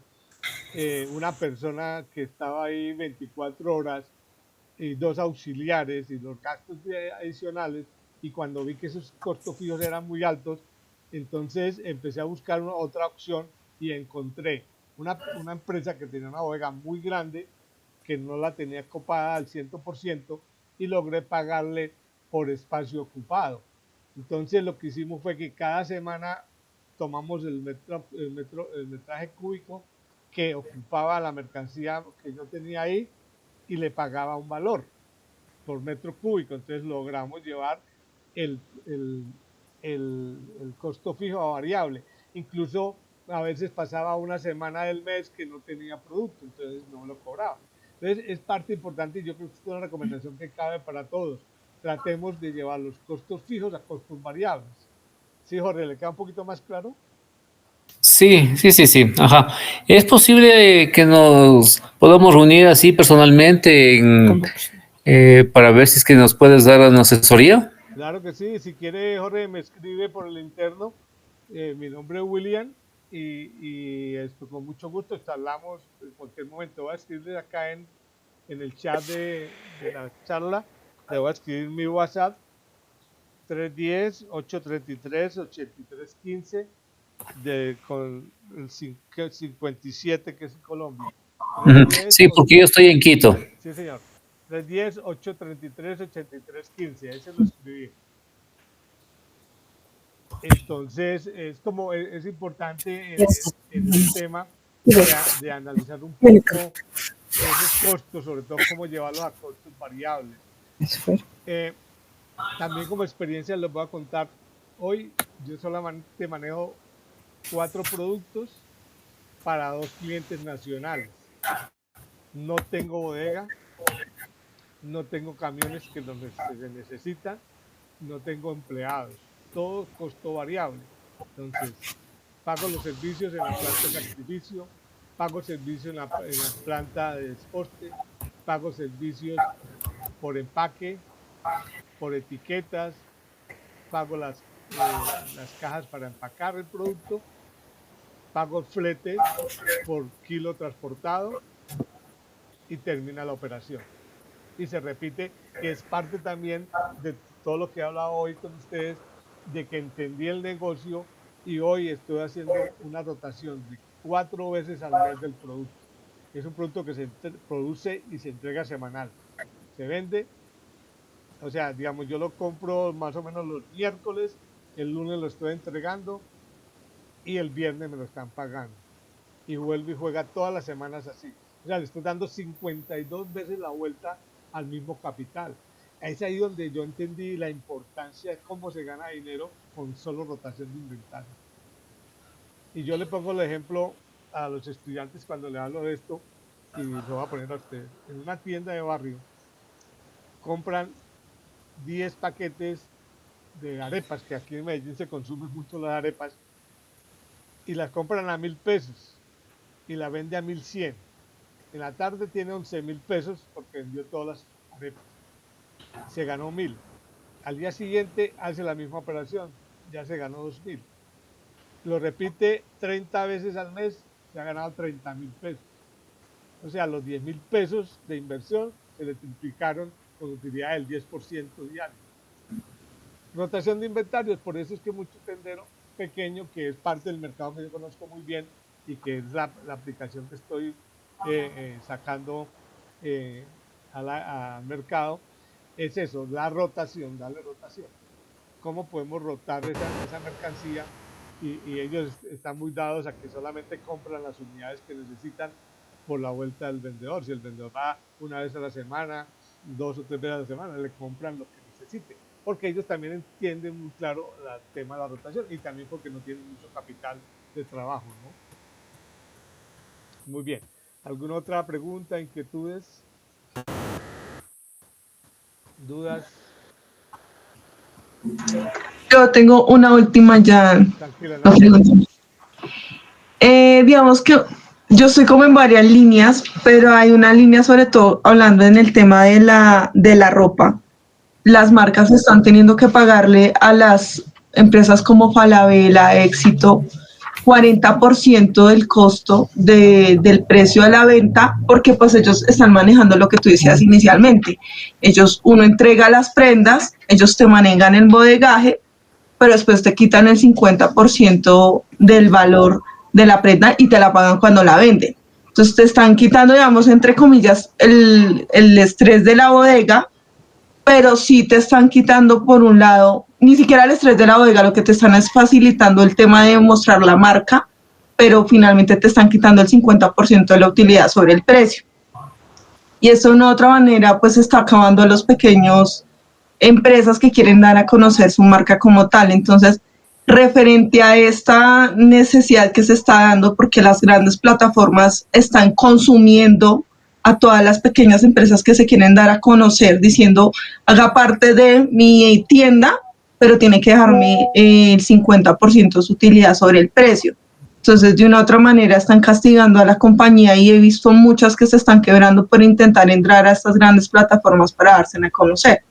una persona que estaba ahí 24 horas y dos auxiliares y los gastos adicionales, y cuando vi que esos costos fijos eran muy altos, entonces empecé a buscar otra opción y encontré una empresa que tenía una bodega muy grande, que no la tenía copada al 100%, y logré pagarle por espacio ocupado. Entonces lo que hicimos fue que cada semana tomamos el metraje cúbico que ocupaba la mercancía que yo tenía ahí y le pagaba un valor por metro cúbico. Entonces logramos llevar el, el, el costo fijo a variable. Incluso a veces pasaba una semana del mes que no tenía producto, entonces no lo cobraba. Entonces es parte importante, y yo creo que es una recomendación que cabe para todos. Tratemos de llevar los costos fijos a costos variables. ¿Sí, Jorge? ¿Le queda un poquito más claro? sí, sí, sí, sí. Ajá. ¿Es posible que nos podamos reunir así personalmente para ver si es que nos puedes dar una asesoría? Claro que sí. Si quiere, Jorge, me escribe por el interno. Mi nombre es William, y esto, con mucho gusto charlamos en cualquier momento. Voy a escribirle acá en el chat de la charla. Le voy a escribir mi WhatsApp: 310-833-8315, con el 57, que es Colombia. Sí, porque yo estoy en Quito. Sí, señor. 310-833-8315. Ahí se lo escribí. Entonces, es importante en este tema de analizar un poco esos costos, sobre todo cómo llevarlos a costos variables. También como experiencia les voy a contar, hoy yo solamente manejo 4 productos para 2 clientes nacionales. No tengo bodega, no tengo camiones que se necesitan, no tengo empleados, todo costo variable. Entonces, pago los servicios en la planta de sacrificio, pago servicios en la planta de desporte, pago servicios por empaque, por etiquetas, pago las cajas para empacar el producto, pago flete por kilo transportado y termina la operación. Y se repite, que es parte también de todo lo que he hablado hoy con ustedes, de que entendí el negocio y hoy estoy haciendo una rotación de 4 veces al mes del producto. Es un producto que se produce y se entrega semanal. Se vende, o sea, digamos, yo lo compro más o menos los miércoles, el lunes lo estoy entregando y el viernes me lo están pagando. Y vuelve y juega todas las semanas así. O sea, le estoy dando 52 veces la vuelta al mismo capital. Es ahí donde yo entendí la importancia de cómo se gana dinero con solo rotación de inventario. Y yo le pongo el ejemplo a los estudiantes cuando le hablo de esto, y lo voy a poner a ustedes. En una tienda de barrio compran 10 paquetes de arepas, que aquí en Medellín se consumen mucho las arepas, y las compran a 1.000 pesos y la vende a 1.100. En la tarde tiene 11.000 pesos porque vendió todas las arepas. Se ganó 1.000. Al día siguiente hace la misma operación, ya se ganó 2.000. Lo repite 30 veces al mes, se ha ganado 30.000 pesos. O sea, los 10.000 pesos de inversión se le triplicaron con utilidad del 10% diario. Rotación de inventarios, por eso es que mucho tendero pequeño, que es parte del mercado que yo conozco muy bien y que es la aplicación que estoy sacando al mercado, es eso, la rotación, darle rotación. ¿Cómo podemos rotar esa mercancía? Y ellos están muy dados a que solamente compran las unidades que necesitan por la vuelta del vendedor. Si el vendedor va una vez a la semana, 2 o 3 veces a la semana, le compran lo que necesite. Porque ellos también entienden muy claro el tema de la rotación y también porque no tienen mucho capital de trabajo, ¿no? Muy bien. ¿Alguna otra pregunta, inquietudes, dudas? Yo tengo una última ya. Tranquila, No pregunto. Digamos que yo estoy como en varias líneas, pero hay una línea sobre todo hablando en el tema de la ropa. Las marcas están teniendo que pagarle a las empresas como Falabella, Éxito, 40% del costo del precio de la venta, porque pues ellos están manejando lo que tú decías inicialmente. Uno entrega las prendas, ellos te manejan el bodegaje, pero después te quitan el 50% del valor de la prenda y te la pagan cuando la venden. Entonces te están quitando, digamos, entre comillas, el estrés de la bodega, pero sí te están quitando, por un lado, ni siquiera el estrés de la bodega, lo que te están es facilitando el tema de mostrar la marca, pero finalmente te están quitando el 50% de la utilidad sobre el precio. Y eso de una u otra manera pues está acabando a los pequeños empresas que quieren dar a conocer su marca como tal. Entonces, referente a esta necesidad que se está dando, porque las grandes plataformas están consumiendo a todas las pequeñas empresas que se quieren dar a conocer, diciendo, haga parte de mi tienda, pero tiene que dejarme el 50% de su utilidad sobre el precio. Entonces, de una u otra manera, están castigando a la compañía y he visto muchas que se están quebrando por intentar entrar a estas grandes plataformas para darse a conocer.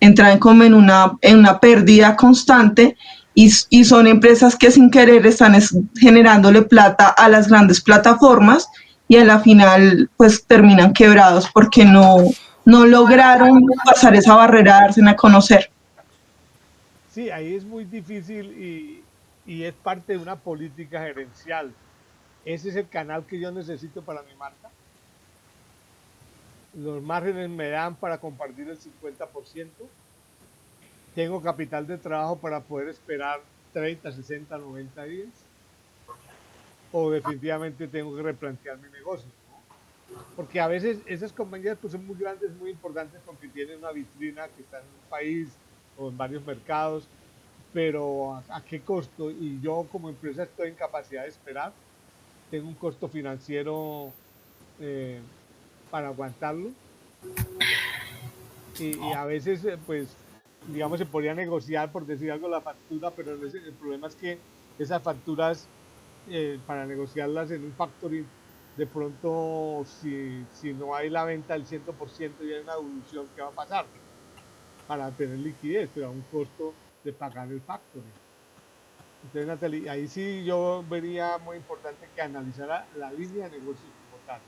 Entran como en una pérdida constante y son empresas que sin querer están generándole plata a las grandes plataformas y a la final pues terminan quebrados porque no lograron pasar esa barrera, darse a conocer. Sí, ahí es muy difícil y es parte de una política gerencial. Ese es el canal que yo necesito para mi marca. Los márgenes me dan para compartir el 50%. Tengo capital de trabajo para poder esperar 30, 60, 90 días. O definitivamente tengo que replantear mi negocio, ¿no? porque a veces esas compañías pues son muy grandes, muy importantes porque tienen una vitrina que está en un país o en varios mercados, pero a qué costo? Y yo como empresa estoy en capacidad de esperar, tengo un costo financiero eh, para aguantarlo y a veces pues digamos se podría negociar por decir algo la factura, pero el problema es que esas facturas para negociarlas en un factoring, de pronto si no hay la venta del 100% y hay una devolución, ¿qué va a pasar? Para tener liquidez, pero a un costo de pagar el factoring. Entonces, Natalie, ahí sí yo vería muy importante que analizara la línea de negocio como tal.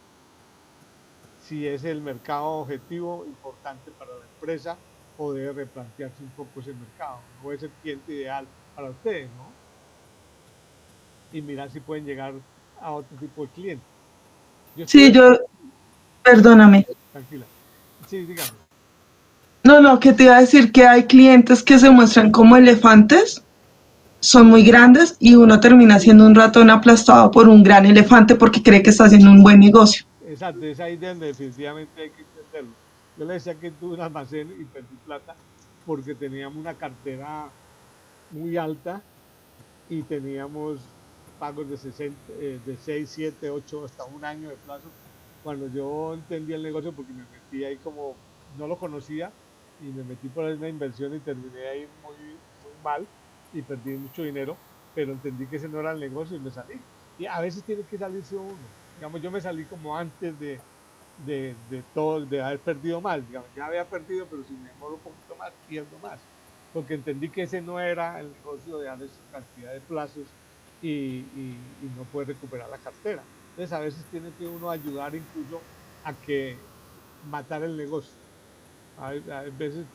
Si es el mercado objetivo importante para la empresa o debe replantearse un poco ese mercado. No es el cliente ideal para ustedes, ¿no? Y mirar si pueden llegar a otro tipo de clientes. Sí, perdóname. Tranquila. Sí, dígame. No, que te iba a decir que hay clientes que se muestran como elefantes, son muy grandes y uno termina siendo un ratón aplastado por un gran elefante porque cree que está haciendo un buen negocio. Exacto, es ahí donde definitivamente hay que entenderlo. Yo le decía que tuve un almacén y perdí plata porque teníamos una cartera muy alta y teníamos pagos de 60, de 6, 7, 8, hasta un año de plazo. Cuando yo entendí el negocio, porque me metí ahí como no lo conocía y me metí por una inversión y terminé ahí muy mal y perdí mucho dinero, pero entendí que ese no era el negocio y me salí. Y a veces tiene que salirse uno. Digamos, yo me salí como antes de todo, de haber perdido más. Digamos, ya había perdido, pero si me demoro un poquito más, pierdo más. Porque entendí que ese no era el negocio de darle esa cantidad de plazos y no puede recuperar la cartera. Entonces a veces tiene que uno ayudar incluso a que matar el negocio. Hay veces,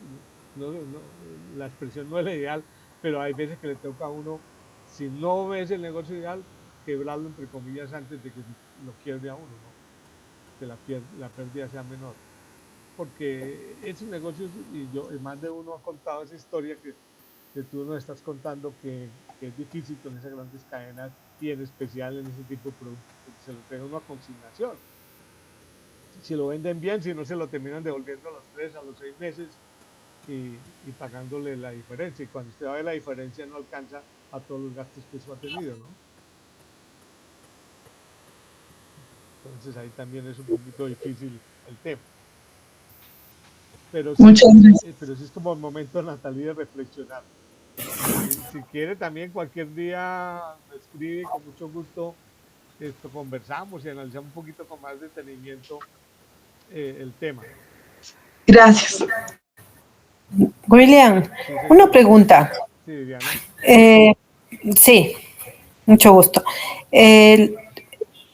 la expresión no es la ideal, pero hay veces que le toca a uno, si no ves el negocio ideal, quebrarlo entre comillas antes de que lo quiebre a uno, ¿no? Que la pérdida sea menor. Porque esos negocios, y más de uno ha contado esa historia que tú nos estás contando, que es difícil con esas grandes cadenas y en especial en ese tipo de productos, porque se lo entrega uno a consignación. Si lo venden bien, si no se lo terminan devolviendo a los 3, a los 6 meses y pagándole la diferencia. Y cuando usted va a ver la diferencia no alcanza a todos los gastos que eso ha tenido, ¿no? Entonces ahí también es un poquito difícil el tema. Pero sí, pero sí es como el momento, Natalia, de reflexionar. Si quiere también cualquier día me escribe, con mucho gusto conversamos y analizamos un poquito con más detenimiento el tema. Gracias. William, Sí, una pregunta. Sí, Diana. Sí, mucho gusto.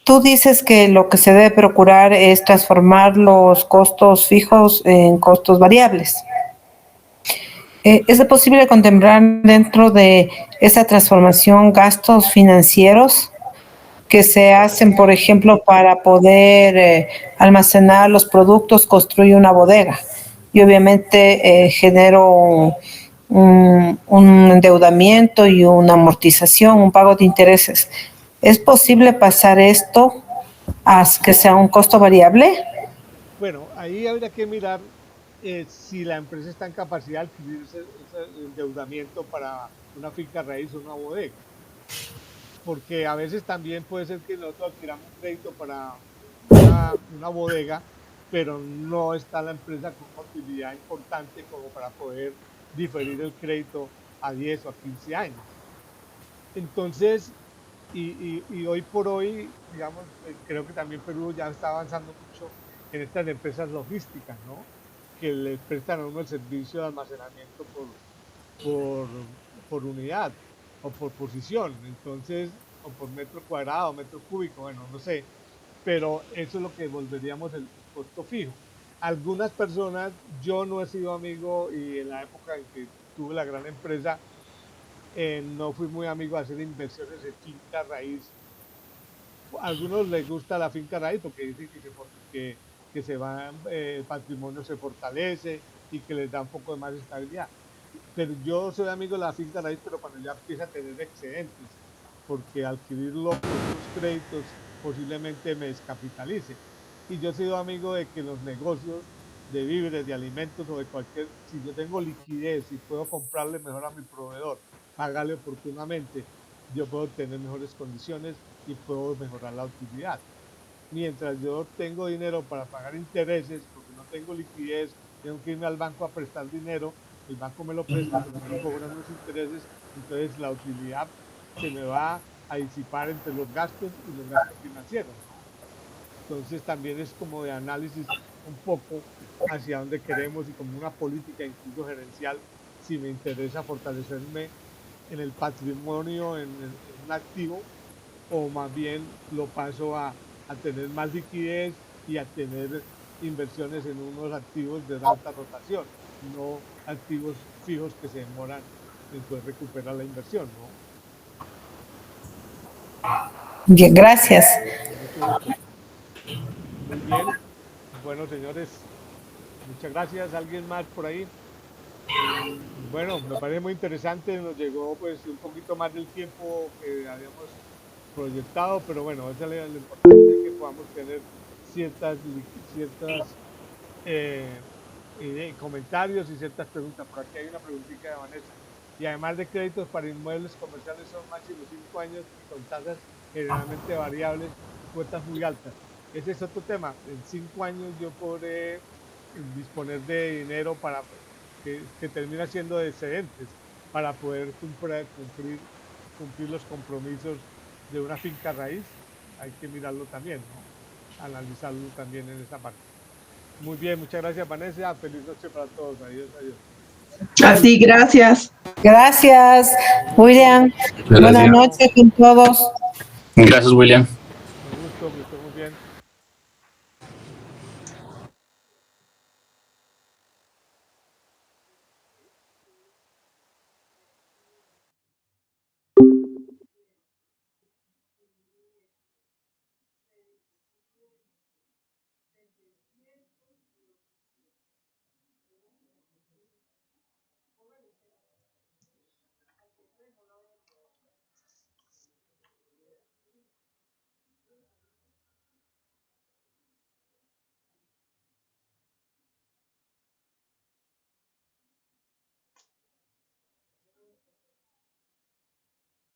Tú dices que lo que se debe procurar es transformar los costos fijos en costos variables. ¿Es posible contemplar dentro de esa transformación gastos financieros que se hacen, por ejemplo, para poder almacenar los productos, construir una bodega? Y obviamente genero un endeudamiento y una amortización, un pago de intereses. ¿Es posible pasar esto a que sea un costo variable? Bueno, ahí habría que mirar si la empresa está en capacidad de adquirir ese endeudamiento para una finca raíz o una bodega. Porque a veces también puede ser que nosotros adquiramos un crédito para una bodega, pero no está la empresa con una utilidad importante como para poder diferir el crédito a 10 o a 15 años. Entonces, y hoy por hoy, digamos, creo que también Perú ya está avanzando mucho en estas empresas logísticas, ¿no? Que le prestan a uno el servicio de almacenamiento por, por unidad o por posición, entonces, o por metro cuadrado, metro cúbico, bueno, no sé, pero eso es lo que volveríamos el costo fijo. Algunas personas, yo no he sido amigo y en la época en que tuve la gran empresa, no fui muy amigo de hacer inversiones en finca raíz. A algunos les gusta la finca raíz porque dicen que se va, el patrimonio se fortalece y que les da un poco de más estabilidad. Pero yo soy amigo de la finca raíz, pero cuando ya empieza a tener excedentes, porque adquirirlo por unos créditos posiblemente me descapitalice. Y yo he sido amigo de que los negocios de víveres, de alimentos o de cualquier, si yo tengo liquidez y puedo comprarle mejor a mi proveedor, pagarle oportunamente, yo puedo tener mejores condiciones y puedo mejorar la utilidad. Mientras yo tengo dinero para pagar intereses, porque no tengo liquidez, tengo que irme al banco a prestar dinero, el banco me lo presta, pero me cobran unos intereses, entonces la utilidad se me va a disipar entre los gastos y los gastos financieros, ¿no? Entonces también es como de análisis un poco hacia dónde queremos y como una política incluso gerencial, si me interesa fortalecerme en el patrimonio, en un activo, o más bien lo paso a tener más liquidez y a tener inversiones en unos activos de alta rotación, no activos fijos que se demoran en poder recuperar la inversión, ¿no? Bien, gracias. Con mucho gusto. Muy bien. Bueno, señores, muchas gracias. ¿Alguien más por ahí? Bueno, me parece muy interesante. Nos llegó pues un poquito más del tiempo que habíamos proyectado, pero bueno, eso es lo importante, que podamos tener ciertas comentarios y ciertas preguntas. Por aquí hay una preguntita de Vanessa. Y además de créditos para inmuebles comerciales son máximo 5 años y con tasas generalmente variables, cuotas muy altas. Ese es otro tema. En 5 años yo podré disponer de dinero para que termina siendo de excedentes para poder cumplir los compromisos de una finca raíz. Hay que mirarlo también, ¿no? Analizarlo también en esa parte. Muy bien, muchas gracias, Vanessa. Feliz noche para todos. Adiós, adiós. Así, gracias. Gracias, William. Gracias. Buenas noches con todos. Gracias, William.